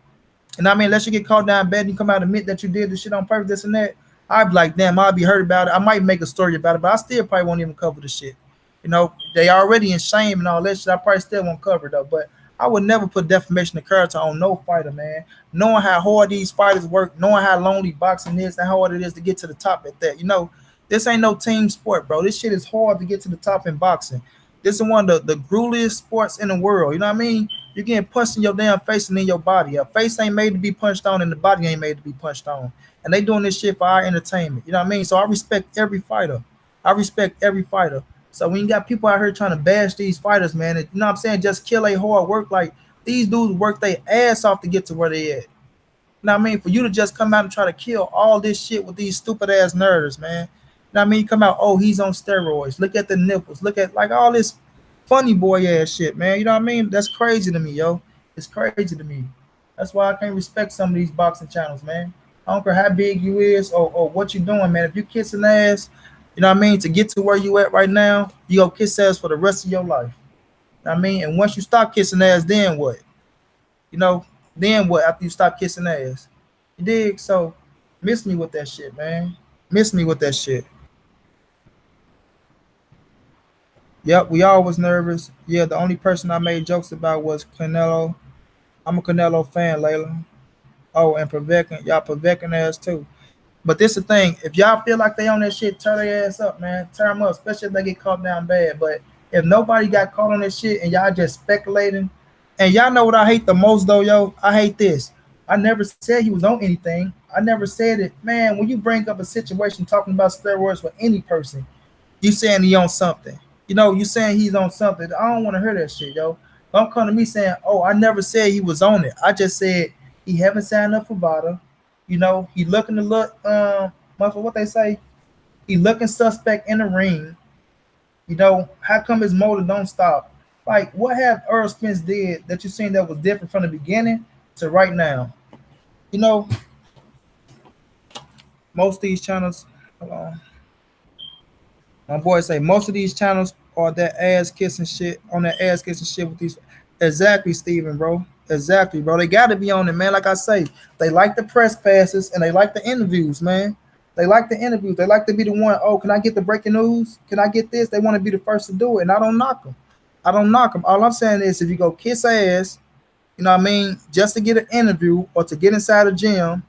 and I mean, unless you get caught down bad and you come out and admit that you did this shit on purpose, this and that, I'd be like, damn, I'd be hurt about it. I might make a story about it, but I still probably won't even cover the shit. You know, they already in shame and all that shit. I probably still won't cover it though. But I would never put defamation of character on no fighter, man. Knowing how hard these fighters work, knowing how lonely boxing is, and how hard it is to get to the top at that. You know, this ain't no team sport, bro. This shit is hard to get to the top in boxing. This is one of the grueliest sports in the world. You know what I mean? You're getting punched in your damn face and in your body. A face ain't made to be punched on, and the body ain't made to be punched on. And they doing this shit for our entertainment. You know what I mean? So I respect every fighter. I respect every fighter. So when you got people out here trying to bash these fighters, man, you know what I'm saying? Just kill a hard work. Like these dudes work their ass off to get to where they at. You know what I mean? For you to just come out and try to kill all this shit with these stupid ass nerds, man. You know what I mean? You come out, oh, he's on steroids. Look at the nipples. Look at like all this funny boy ass shit, man. You know what I mean? That's crazy to me, yo. It's crazy to me. That's why I can't respect some of these boxing channels, man. I don't care how big you is or what you doing, man. If you kissing ass, you know what I mean, to get to where you at right now, you go kiss ass for the rest of your life. You know what I mean? And once you stop kissing ass, then what? You know, then what after you stop kissing ass? You dig? So miss me with that shit, man. Miss me with that shit. Yep, we all was nervous. Yeah, the only person I made jokes about was Canelo. I'm a Canelo fan, Layla. Oh, and Prevekin, y'all Prevekin ass too. But this the thing, if y'all feel like they on that shit, turn their ass up, man. Turn them up, especially if they get caught down bad. But if nobody got caught on that shit and y'all just speculating, and y'all know what I hate the most though, yo? I hate this. I never said he was on anything. I never said it. Man, when you bring up a situation talking about steroids with any person, you saying he on something. You know, you saying he's on something. I don't want to hear that shit, yo. Don't come to me saying, "Oh, I never said he was on it." I just said he haven't signed up for VADA. You know, he looking to look, what they say. He looking suspect in the ring. You know, how come his motor don't stop? Like, what have Earl Spence did that you seen that was different from the beginning to right now? You know, most of these channels. Hold on. My boy say most of these channels are that ass kissing shit on that ass kissing shit with these. Exactly, Steven, bro. Exactly, bro. They got to be on it, man. Like I say, they like the press passes and they like the interviews, man. They like the interviews. They like to be the one. Oh, can I get the breaking news? Can I get this? They want to be the first to do it, and I don't knock them. I don't knock them. All I'm saying is, if you go kiss ass, you know what I mean, just to get an interview or to get inside a gym,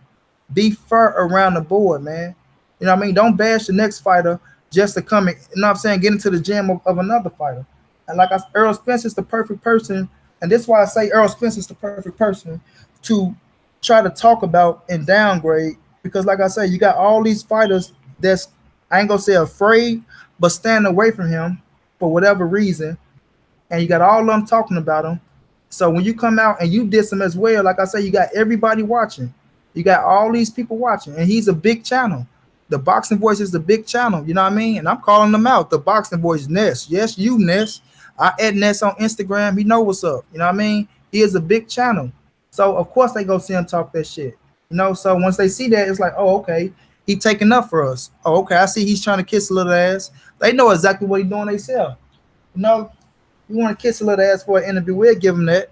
be fair around the board, man. You know what I mean? Don't bash the next fighter just to come in, you know what I'm saying, get into the gym of another fighter. And like Earl Spence is the perfect person, and this is why I say Earl Spence is the perfect person to try to talk about and downgrade because like I say, you got all these fighters that's I ain't gonna say afraid, but stand away from him for whatever reason and you got all of them talking about him. So when you come out and you diss him as well, like I say, you got everybody watching. You got all these people watching, and he's a big channel. The Boxing Voice is the big channel, you know what I mean? And I'm calling them out. The Boxing Voice, Ness. Yes, you, Ness. I add Ness on Instagram. He know what's up. You know what I mean? He is a big channel. So of course they go see him talk that shit. You know, so once they see that, it's like, oh, okay, he taking up for us. Oh, okay, I see he's trying to kiss a little ass. They know exactly what he doing themselves. You know, you want to kiss a little ass for an interview, we'll give him that.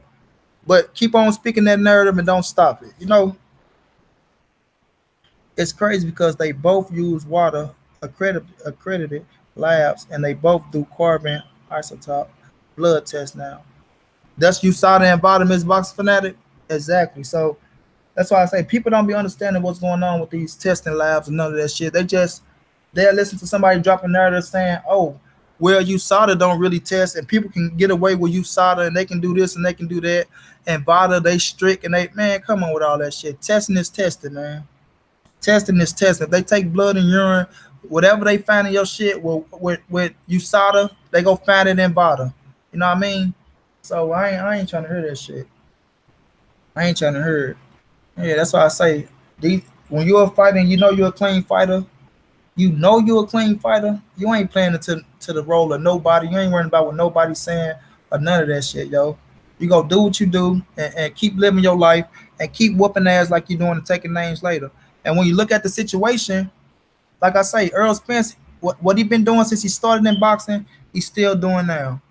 But keep on speaking that narrative and don't stop it. You know, it's crazy because they both use water accredited labs and they both do carbon isotope blood tests now. That's USADA and Vitamins Box Fanatic? Exactly. So that's why I say people don't be understanding what's going on with these testing labs and none of that shit. They'll listen to somebody dropping narrative saying, "Oh, well, USADA don't really test, and people can get away with USADA, and they can do this and they can do that, and VADA they strict and they man, come on with all that shit. Testing is testing, man. Testing is testing. If they take blood and urine, whatever they find in your shit with USADA, they go find it in VADA. You know what I mean? So I ain't trying to hear that shit. I ain't trying to hear it. Yeah, that's why I say When you're fighting, you know you're a clean fighter. You know you're a clean fighter. You ain't playing it to the role of nobody. You ain't worrying about what nobody's saying or none of that shit, yo. You go do what you do and keep living your life and keep whooping ass like you're doing and taking names later. And when you look at the situation, like I say, Earl Spence, what he been doing since he started in boxing, he's still doing now.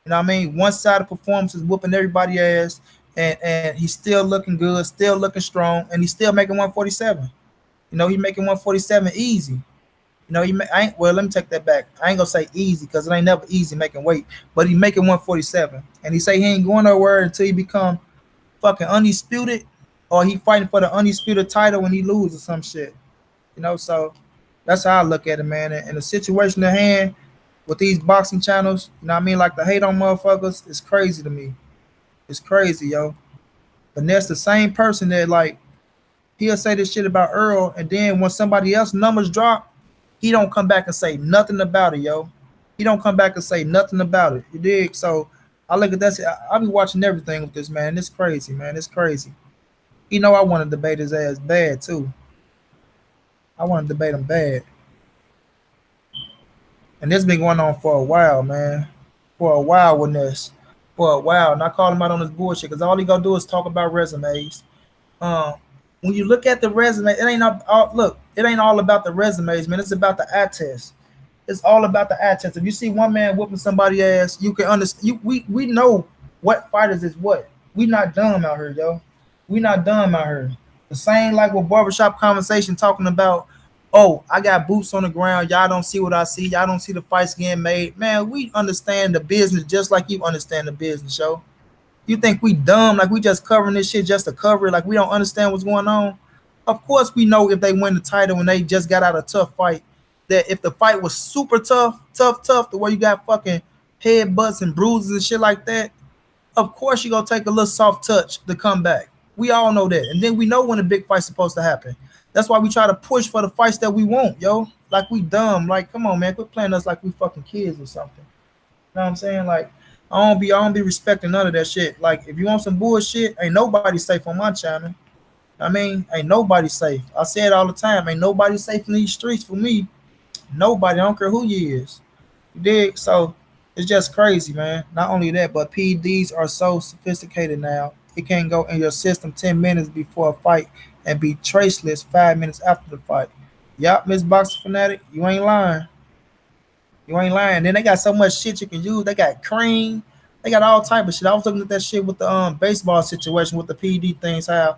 You know what I mean? One sided performance is whooping everybody ass, and he's still looking good, still looking strong, and he's still making 147. You know, he making 147 easy. You know, I ain't, well, let me take that back. I ain't gonna say easy because it ain't never easy making weight, but he making 147, and he say he ain't going nowhere until he become fucking undisputed, or he fighting for the undisputed title when he loses or some shit. You know, so that's how I look at it, man. And the situation at hand with these boxing channels, you know what I mean? Like the hate on motherfuckers is crazy to me. It's crazy, yo. But that's the same person that like he'll say this shit about Earl, and then when somebody else numbers drop, he don't come back and say nothing about it, yo. He don't come back and say nothing about it. You dig? So I look at that. I be watching everything with this man. It's crazy, man. It's crazy. You know I want to debate his ass bad too. I want to debate him bad, and this been going on for a while, man. For a while with this, for a while. And I call him out on this bullshit because all he gonna do is talk about resumes. Um, when you look at the resume, it ain't all look. It ain't all about the resumes, man. It's about the eye test. It's all about the eye test. If you see one man whooping somebody ass, you can understand. We know what fighters is what. We not dumb out here, yo. We not dumb out here. The same like with barbershop conversation talking about, oh, I got boots on the ground. Y'all don't see what I see. Y'all don't see the fights getting made. Man, we understand the business just like you understand the business, yo. You think we dumb, like we just covering this shit just to cover it, like we don't understand what's going on? Of course we know if they win the title and they just got out a tough fight, that if the fight was super tough, tough, the way you got fucking headbutts and bruises and shit like that, of course you're gonna take a little soft touch to come back. We all know that. And then we know when a big fight's supposed to happen. That's why we try to push for the fights that we want, yo. Like we dumb. Like, come on, man, quit playing us like we fucking kids or something. You know what I'm saying? Like, I don't be respecting none of that shit. Like, if you want some bullshit, ain't nobody safe on my channel. I mean, ain't nobody safe. I say it all the time. Ain't nobody safe in these streets for me. Nobody. I don't care who you is. You dig? So it's just crazy, man. Not only that, but PDs are so sophisticated now. It can go in your system 10 minutes before a fight and be traceless 5 minutes after the fight. Yup, Miss Boxer Fanatic, you ain't lying. You ain't lying. Then they got so much shit you can use. They got cream. They got all type of shit. I was looking at that shit with the baseball situation with the PD things. How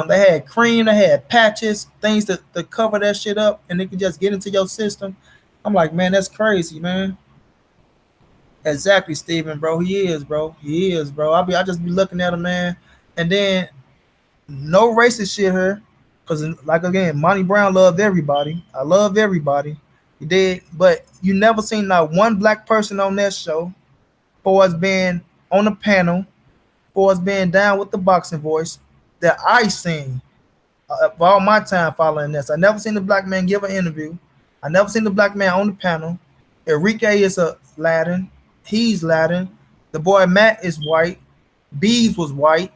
they had cream, they had patches, things to cover that shit up, and they could just get into your system. I'm like, man, that's crazy, man. Exactly, Steven, bro. He is, bro. He is, bro. I just be looking at him, man. And then no racist shit here. Cause like again, Monty Brown loved everybody. I love everybody. He did, but you never seen not one black person on that show for us being on the panel, for us being down with the boxing voice that I seen for all my time following this. I never seen the black man give an interview. I never seen the black man on the panel. Enrique is a Latin. He's Latin. The boy Matt is white. Bees was white.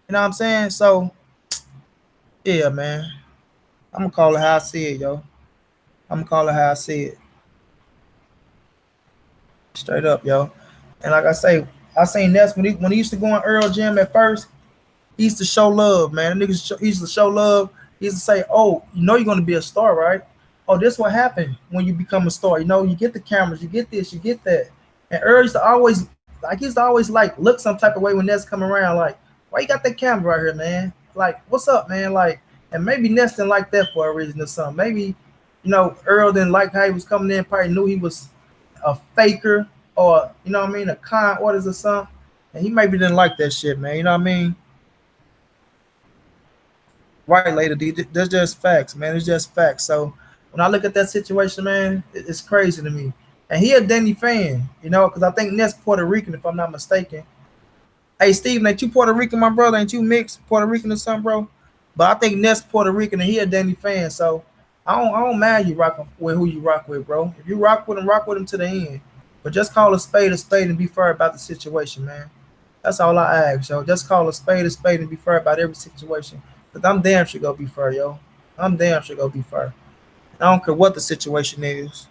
You know what I'm saying? So yeah, man. I'm gonna call it how I see it, yo. I'm gonna call it how I see it. Straight up, yo. And like I say, I seen Ness when he used to go in Earl Gym at first. He used to show love, man. The niggas he used to show love. He used to say, "Oh, you know you're gonna be a star, right? Oh, this what happened when you become a star. You know, you get the cameras, you get this, you get that." And Earl used to always he used to always like look some type of way when Ness come around, like, "Why you got that camera right here, man? Like, what's up, man?" Like, and maybe Ness didn't like that for a reason or something. Maybe, Earl didn't like how he was coming in. Probably knew he was a faker or what I mean, a con artist or something. And he maybe didn't like that shit, man. You know what I mean? Right, later, D. That's just facts, man. It's just facts. So when I look at that situation, man, it's crazy to me. And he a Denny fan, because I think Ness Puerto Rican, if I'm not mistaken. Hey, Steven, ain't you Puerto Rican, my brother? Ain't you mixed Puerto Rican or something, bro? But I think Ness Puerto Rican and he a Denny fan. So I don't mind you rocking with who you rock with, bro. If you rock with him to the end. But just call a spade and be fair about the situation, man. That's all I ask, yo. Just call a spade and be fair about every situation. Cause I'm damn sure gonna be fair, yo. I'm damn sure gonna be fair. I don't care what the situation is.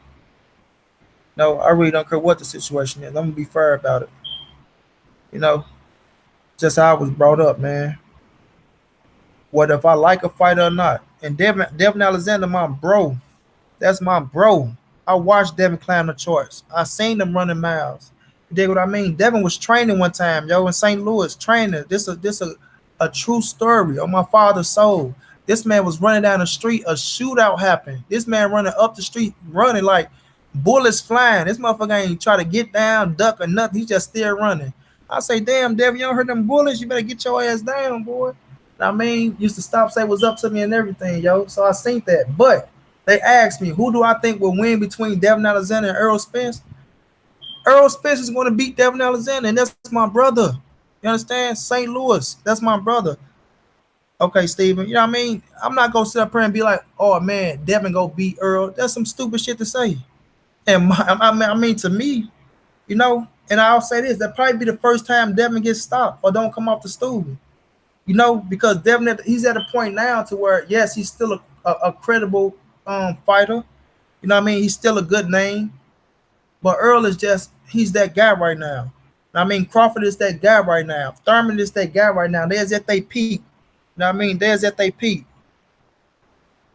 No, I really don't care what the situation is. I'm gonna be fair about it. You know, just how I was brought up, man. What if I like a fighter or not? And Devin Alexander, my bro. That's my bro. I watched Devin climb the charts. I seen them running miles. You dig what I mean? Devin was training one time, yo, in St. Louis, training. This a true story on my father's soul. This man was running down the street, a shootout happened. This man running up the street, running like bullets flying. This motherfucker ain't try to get down, duck or nothing. He just still running. I say, damn, Devin, you don't heard them bullets? You better get your ass down, boy. I mean, used to stop, say what's up to me and everything, yo. So I seen that. But they asked me, who do I think will win between Devin Alexander and Errol Spence? Errol Spence is going to beat Devin Alexander, and that's my brother. You understand? St. Louis, that's my brother. Okay, Steven, you know what I mean? I'm not going to sit up here and be like, oh, man, Devin go beat Earl. That's some stupid shit to say. And I mean, to me, you know, and I'll say this, that probably be the first time Devin gets stopped or don't come off the stool. You know, because Devin, he's at a point now to where, yes, he's still a credible fighter. You know what I mean? He's still a good name. But Earl is just, he's that guy right now. I mean, Crawford is that guy right now. Thurman is that guy right now. There's at they peak. You know what I mean? There's at they peak.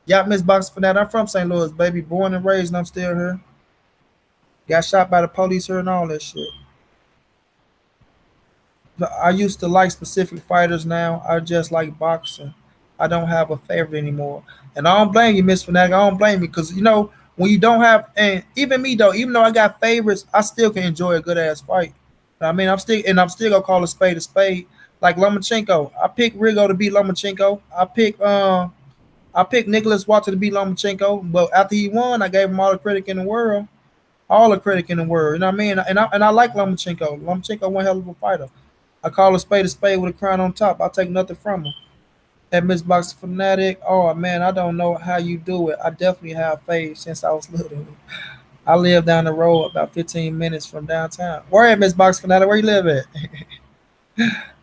Y'all miss boxing for that. I'm from St. Louis, baby. Born and raised, and I'm still here. Got shot by the police here and all that shit. I used to like specific fighters. Now I just like boxing. I don't have a favorite anymore, and I don't blame you, Miss Fanatic. I don't blame you because you know when you don't have, and even me though, even though I got favorites, I still can enjoy a good ass fight. I mean, I'm still gonna call a spade a spade. Like Lomachenko, I picked Rigo to beat Lomachenko. I picked Nicholas Walter to beat Lomachenko, but after he won, I gave him all the credit in the world, all the credit in the world. You know what I mean? And I like Lomachenko. Lomachenko one hell of a fighter. I call a spade with a crown on top. I'll take nothing from him. At Miss Box Fanatic, oh man, I don't know how you do it. I definitely have faith since I was little. I live down the road about 15 minutes from downtown. Where at Miss Box Fanatic? Where you live at?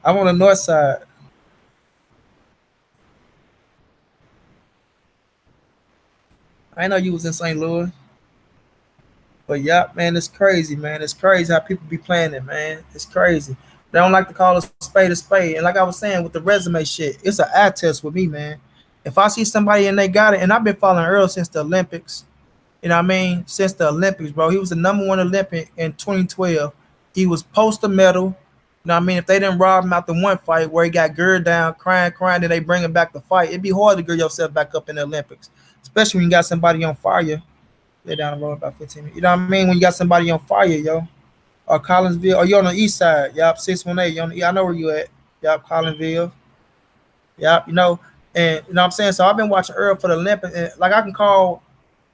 I'm on the north side. I know you was in St. Louis. But yeah, man, it's crazy, man. It's crazy how people be playing it, man. It's crazy. They don't like to call a spade a spade. And like I was saying with the resume shit, it's an eye test with me, man. If I see somebody and they got it, and I've been following Earl since the Olympics, you know what I mean? Since the Olympics, bro. He was the number one Olympic in 2012. He was poster medal. You know what I mean? If they didn't rob him out the one fight where he got girded down, crying, crying, then they bring him back to fight, it'd be hard to gird yourself back up in the Olympics, especially when you got somebody on fire. They're down the road about 15 minutes. You know what I mean? When you got somebody on fire, yo. Or Collinsville, or you on the east side. Yup, 618. You on the, I know where you at. Yup, Collinsville. Yup, you know. And you know what I'm saying? So I've been watching Earl for the Olympics. And like I can call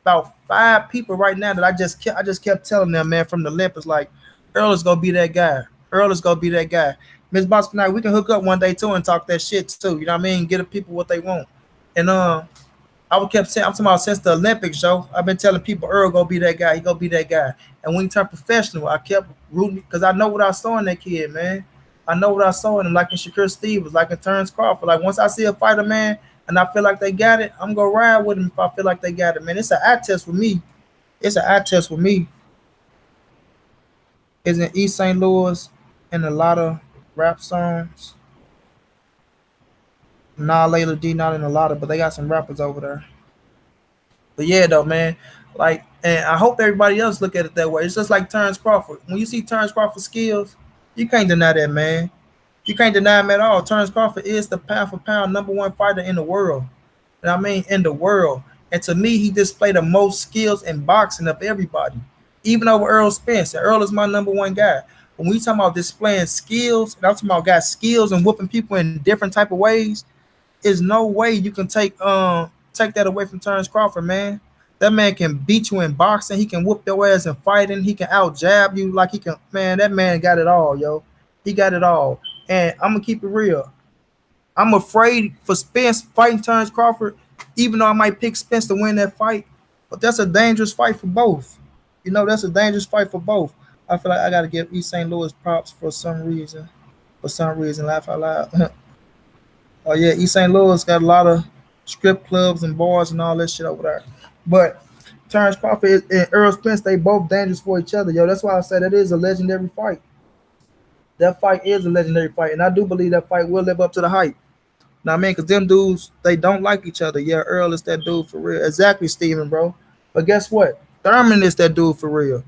about 5 people right now that I just kept telling them, man, from the Olympics, like, Earl is gonna be that guy. Earl is gonna be that guy. Miss Boss tonight, we can hook up one day too and talk that shit too. You know what I mean? Get the people what they want. And I would kept saying, I'm talking about since the Olympics, Joe. I've been telling people Earl gonna be that guy. He gonna be that guy. And when he turned professional, I kept rooting because I know what I saw in that kid, man. I know what I saw in him, like in Shakur Stevens, like in Terrence Crawford. Like once I see a fighter, man, and I feel like they got it, I'm gonna ride with him if I feel like they got it, man. It's an eye test with me. It's an eye test with me. Is in East St. Louis and a lot of rap songs. Nah, Layla D not in a lot of, but they got some rappers over there. But yeah, though, man. Like, and I hope everybody else look at it that way. It's just like Terrence Crawford. When you see Terrence Crawford's skills, you can't deny that, man. You can't deny him at all. Terrence Crawford is the pound for pound number one fighter in the world. And I mean, in the world. And to me, he displayed the most skills in boxing of everybody, even over Errol Spence. And Earl is my number one guy. When we talk about displaying skills, and I'm talking about got skills and whooping people in different type of ways, is no way you can take that away from Terrence Crawford, man. That man can beat you in boxing. He can whoop your ass in fighting. He can out jab you like he can. Man, that man got it all, yo. He got it all. And I'm gonna keep it real. I'm afraid for Spence fighting Terrence Crawford, even though I might pick Spence to win that fight. But that's a dangerous fight for both. You know, that's a dangerous fight for both. I feel like I gotta give East St. Louis props for some reason. For some reason, laugh out loud. Oh yeah, East St. Louis got a lot of strip clubs and bars and all that shit over there. But Terrence Crawford and Errol Spence, they both dangerous for each other, yo. That's why I said that is a legendary fight. That fight is a legendary fight, and I do believe that fight will live up to the hype. Now, I mean, because them dudes, they don't like each other. Yeah, Earl is that dude for real. Exactly, Steven, bro. But guess what? Thurman is that dude for real.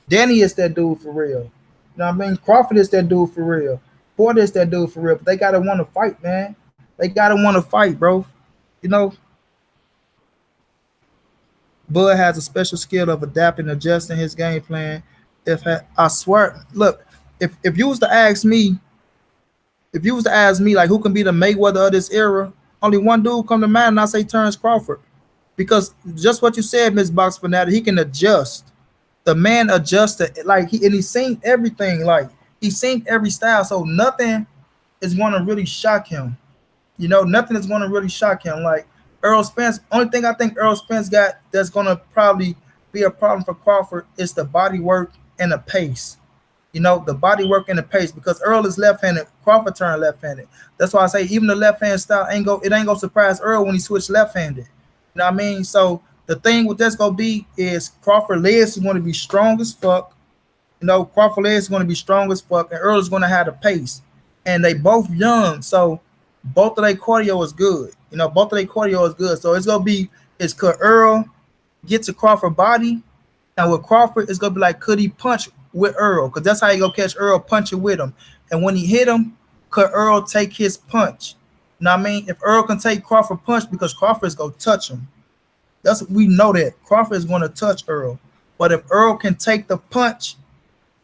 Danny is that dude for real. You know what I mean? Crawford is that dude for real. Porter is that dude for real. But they gotta want to fight, man. They gotta want to fight, bro. You know, Bud has a special skill of adapting, adjusting his game plan. I swear, look, if you was to ask me, if you was to ask me like who can be the Mayweather of this era, only one dude come to mind, and I say Terrence Crawford. Because just what you said, Miss Box Fanatic, he can adjust. The man adjusted, like he and he seen everything, like he seen every style, so nothing is gonna really shock him. You know, nothing is gonna really shock him. Like Earl Spence, only thing I think Earl Spence got that's gonna probably be a problem for Crawford is the body work and the pace. You know, the body work and the pace because Earl is left-handed, Crawford turned left-handed. That's why I say even the left-hand style ain't gonna surprise Earl when he switched left-handed. You know what I mean? So the thing with this gonna be is Crawford legs is gonna be strong as fuck. You know, Crawford legs is gonna be strong as fuck, and Earl is gonna have the pace. And they both young, so both of their cardio is good. You know, both of their cardio is good. So it's gonna be is could Earl get to Crawford body now with Crawford, it's gonna be like, could he punch with Earl? Because that's how you gonna catch Earl punching with him. And when he hit him, could Earl take his punch? You know what I mean? If Earl can take Crawford punch, because Crawford's gonna touch him. That's we know that Crawford is gonna touch Earl. But if Earl can take the punch,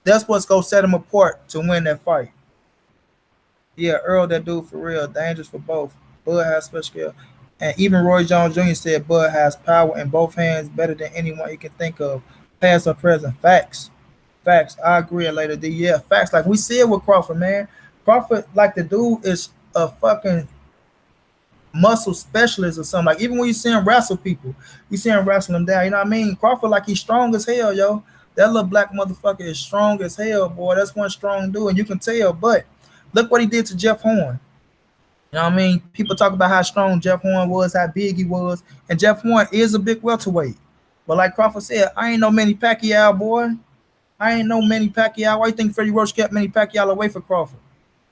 that's what's gonna set him apart to win that fight. Yeah, Earl, that dude for real, dangerous for both. Bud has special skill. And even Roy Jones Jr. said Bud has power in both hands better than anyone he can think of. Past or present. Facts. Facts. I agree, later D. Yeah, facts. Like we see it with Crawford, man. Crawford, like the dude is a fucking muscle specialist or something. Like even when you see him wrestle people, you see him wrestling them down. You know what I mean? Crawford, like he's strong as hell, yo. That little black motherfucker is strong as hell, boy. That's one strong dude, and you can tell. But look what he did to Jeff Horn. You know what I mean? People talk about how strong Jeff Horn was, how big he was, and Jeff Horn is a big welterweight. But like Crawford said, I ain't no Manny Pacquiao, boy. I ain't no Manny Pacquiao. Why you think Freddie Roach kept Manny Pacquiao away from Crawford?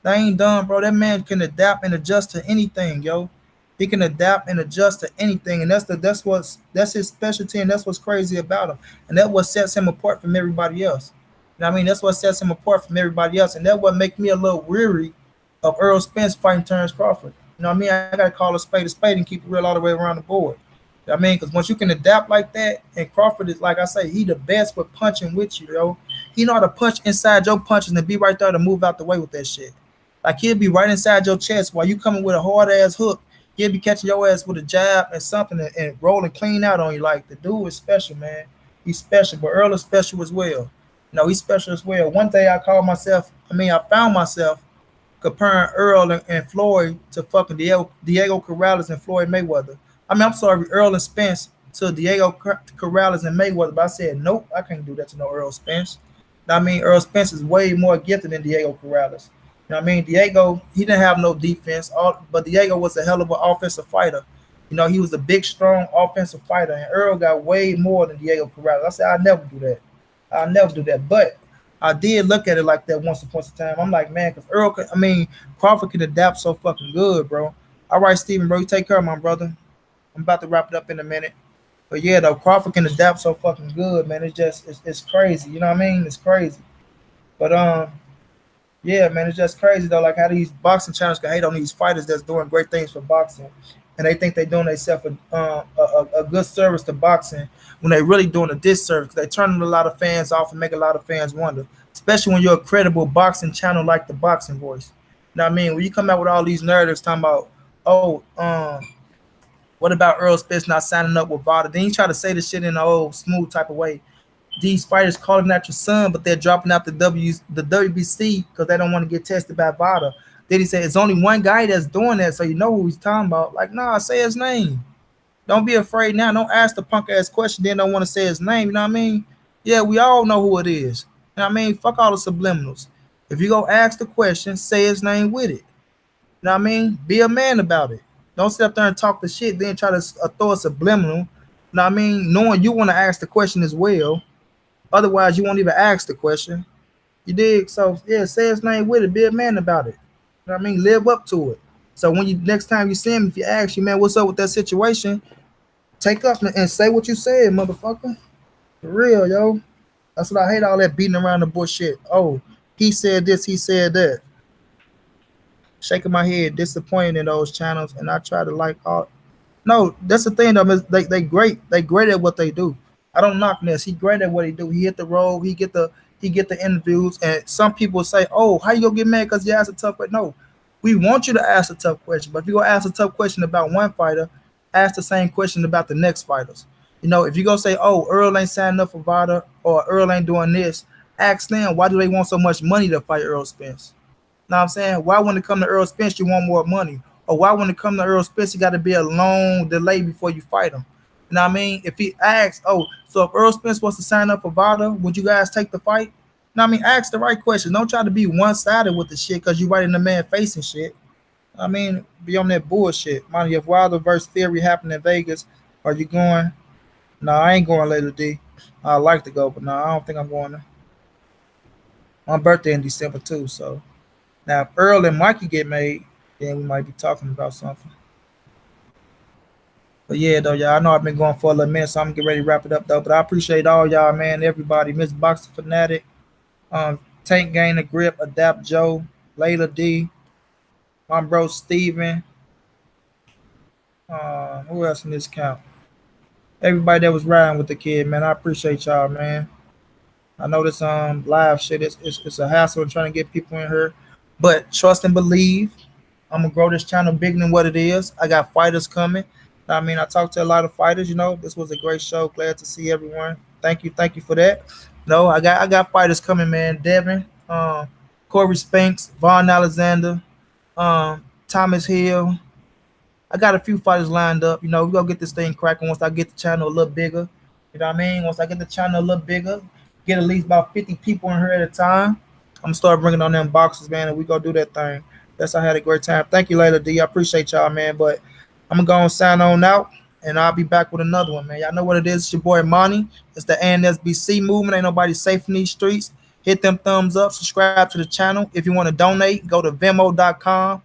They ain't done, bro. That man can adapt and adjust to anything, yo. He can adapt and adjust to anything, and that's his specialty, and that's what's crazy about him, and that's what sets him apart from everybody else. You know what I mean? That's what sets him apart from everybody else, and that's what makes me a little weary of Earl Spence fighting Terrence Crawford. You know what I mean? I gotta call a spade and keep it real all the way around the board. You know what I mean? Because once you can adapt like that, and Crawford is like I say, he the best with punching with you, yo. He know how to punch inside your punches and be right there to move out the way with that shit. Like he'll be right inside your chest while you coming with a hard ass hook. He'll be catching your ass with a jab and something and rolling clean out on you. Like the dude is special, man. He's special, but Earl is special as well. You know, he's special as well. One day I called myself, I found myself comparing Earl and Floyd to fucking Diego Corrales and Floyd Mayweather. I'm sorry, Earl and Spence to Diego Corrales and Mayweather, but I said, nope, I can't do that to no Earl Spence. I mean, Earl Spence is way more gifted than Diego Corrales. You know what I mean? Diego, he didn't have no defense, but Diego was a hell of an offensive fighter. You know, he was a big, strong offensive fighter, and Earl got way more than Diego Corrales. I said, I'll never do that. I'll never do that. But I did look at it like that once upon a time. I'm like, man, because Crawford can adapt so fucking good, bro. All right, Steven, bro, you take care, my brother. I'm about to wrap it up in a minute. But yeah, though, Crawford can adapt so fucking good, man. It's crazy. You know what I mean? It's crazy. But yeah, man, it's just crazy though. Like how these boxing channels can hate on these fighters that's doing great things for boxing, and they think they're doing themselves a good service to boxing when they really doing a disservice. They turning a lot of fans off and make a lot of fans wonder, especially when you're a credible boxing channel like the Boxing Voice. You know what I mean? When you come out with all these narratives talking about, oh, what about Earl Spence not signing up with Vada? Then you try to say this shit in an old smooth type of way. These fighters calling out your son, but they're dropping out the WBC because they don't want to get tested by VADA. Then he said it's only one guy that's doing that, so you know who he's talking about. Like, nah, say his name. Don't be afraid now. Don't ask the punk ass question, then don't want to say his name. You know what I mean? Yeah, we all know who it is. You know what I mean? Fuck all the subliminals. If you go ask the question, say his name with it. You know what I mean? Be a man about it. Don't sit up there and talk the shit, then try to throw a subliminal. You know what I mean? Knowing you want to ask the question as well. Otherwise, you won't even ask the question. You dig? So yeah, say his name with it. Be a man about it. You know what I mean? Live up to it. So when you next time you see him, if you ask you, man, what's up with that situation? Take up and say what you said, motherfucker. For real, yo. That's what I hate, all that beating around the bush shit. Oh, he said this, he said that. Shaking my head, disappointed in those channels, and I try to like all. No, that's the thing though. They great. They great at what they do. I don't knock this. He great at what he do. He hit the road. He get the interviews. And some people say, "Oh, how you gonna get mad because you asked a tough question?" No, we want you to ask a tough question. But if you gonna ask a tough question about one fighter, ask the same question about the next fighters. You know, if you gonna say, "Oh, Earl ain't signing up for Vada," or "Earl ain't doing this," ask them why do they want so much money to fight Earl Spence? Know what I'm saying? Why when it come to Earl Spence you want more money? Or why when it come to Earl Spence you got to be a long delay before you fight him? You know what I mean? If he asks, oh, so if Earl Spence was to sign up for Vada, would you guys take the fight? You know what I mean? Ask the right question. Don't try to be one sided with the shit because you right in the man facing shit. I mean, be on that bullshit. Mind you, if Wilder versus Theory happened in Vegas, are you going? No, I ain't going later, D. I like to go, but no, I don't think I'm going there. My birthday in December too, so now, if Earl and Mikey get made, then we might be talking about something. But yeah, though, y'all, I know I've been going for a little minute, so I'm gonna get ready to wrap it up, though. But I appreciate all y'all, man, everybody. Miss Boxer Fanatic, Tank Gain the Grip, Adapt Joe, Layla D, my bro Steven, who else in this count? Everybody that was riding with the kid, man. I appreciate y'all, man. I know this live shit it's a hassle trying to get people in here. But trust and believe. I'm gonna grow this channel bigger than what it is. I got fighters coming. I mean, I talked to a lot of fighters. You know, this was a great show. Glad to see everyone. Thank you for that. No, I got fighters coming, man. Devin, Corey Spinks, Vaughn Alexander, Thomas Hill. I got a few fighters lined up. You know, we gonna get this thing cracking once I get the channel a little bigger. You know what I mean? Once I get the channel a little bigger, get at least about 50 people in here at a time. I'm gonna start bringing on them boxes, man, and we gonna do that thing. That's I had a great time. Thank you later, D. I appreciate y'all, man. But I'm gonna go and sign on out, and I'll be back with another one, man. Y'all know what it is. It's your boy Monty. It's the ANSBC movement. Ain't nobody safe in these streets. Hit them thumbs up. Subscribe to the channel. If you want to donate, go to Venmo.com.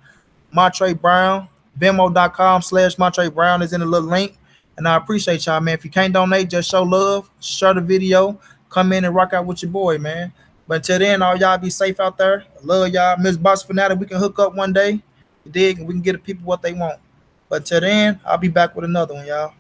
Montre Brown. Venmo.com/Montre Brown is in the little link. And I appreciate y'all, man. If you can't donate, just show love, share the video, come in and rock out with your boy, man. But until then, all y'all be safe out there. I love y'all. Miss Box Fanatic, we can hook up one day. You dig? And we can get the people what they want. But until then, I'll be back with another one, y'all.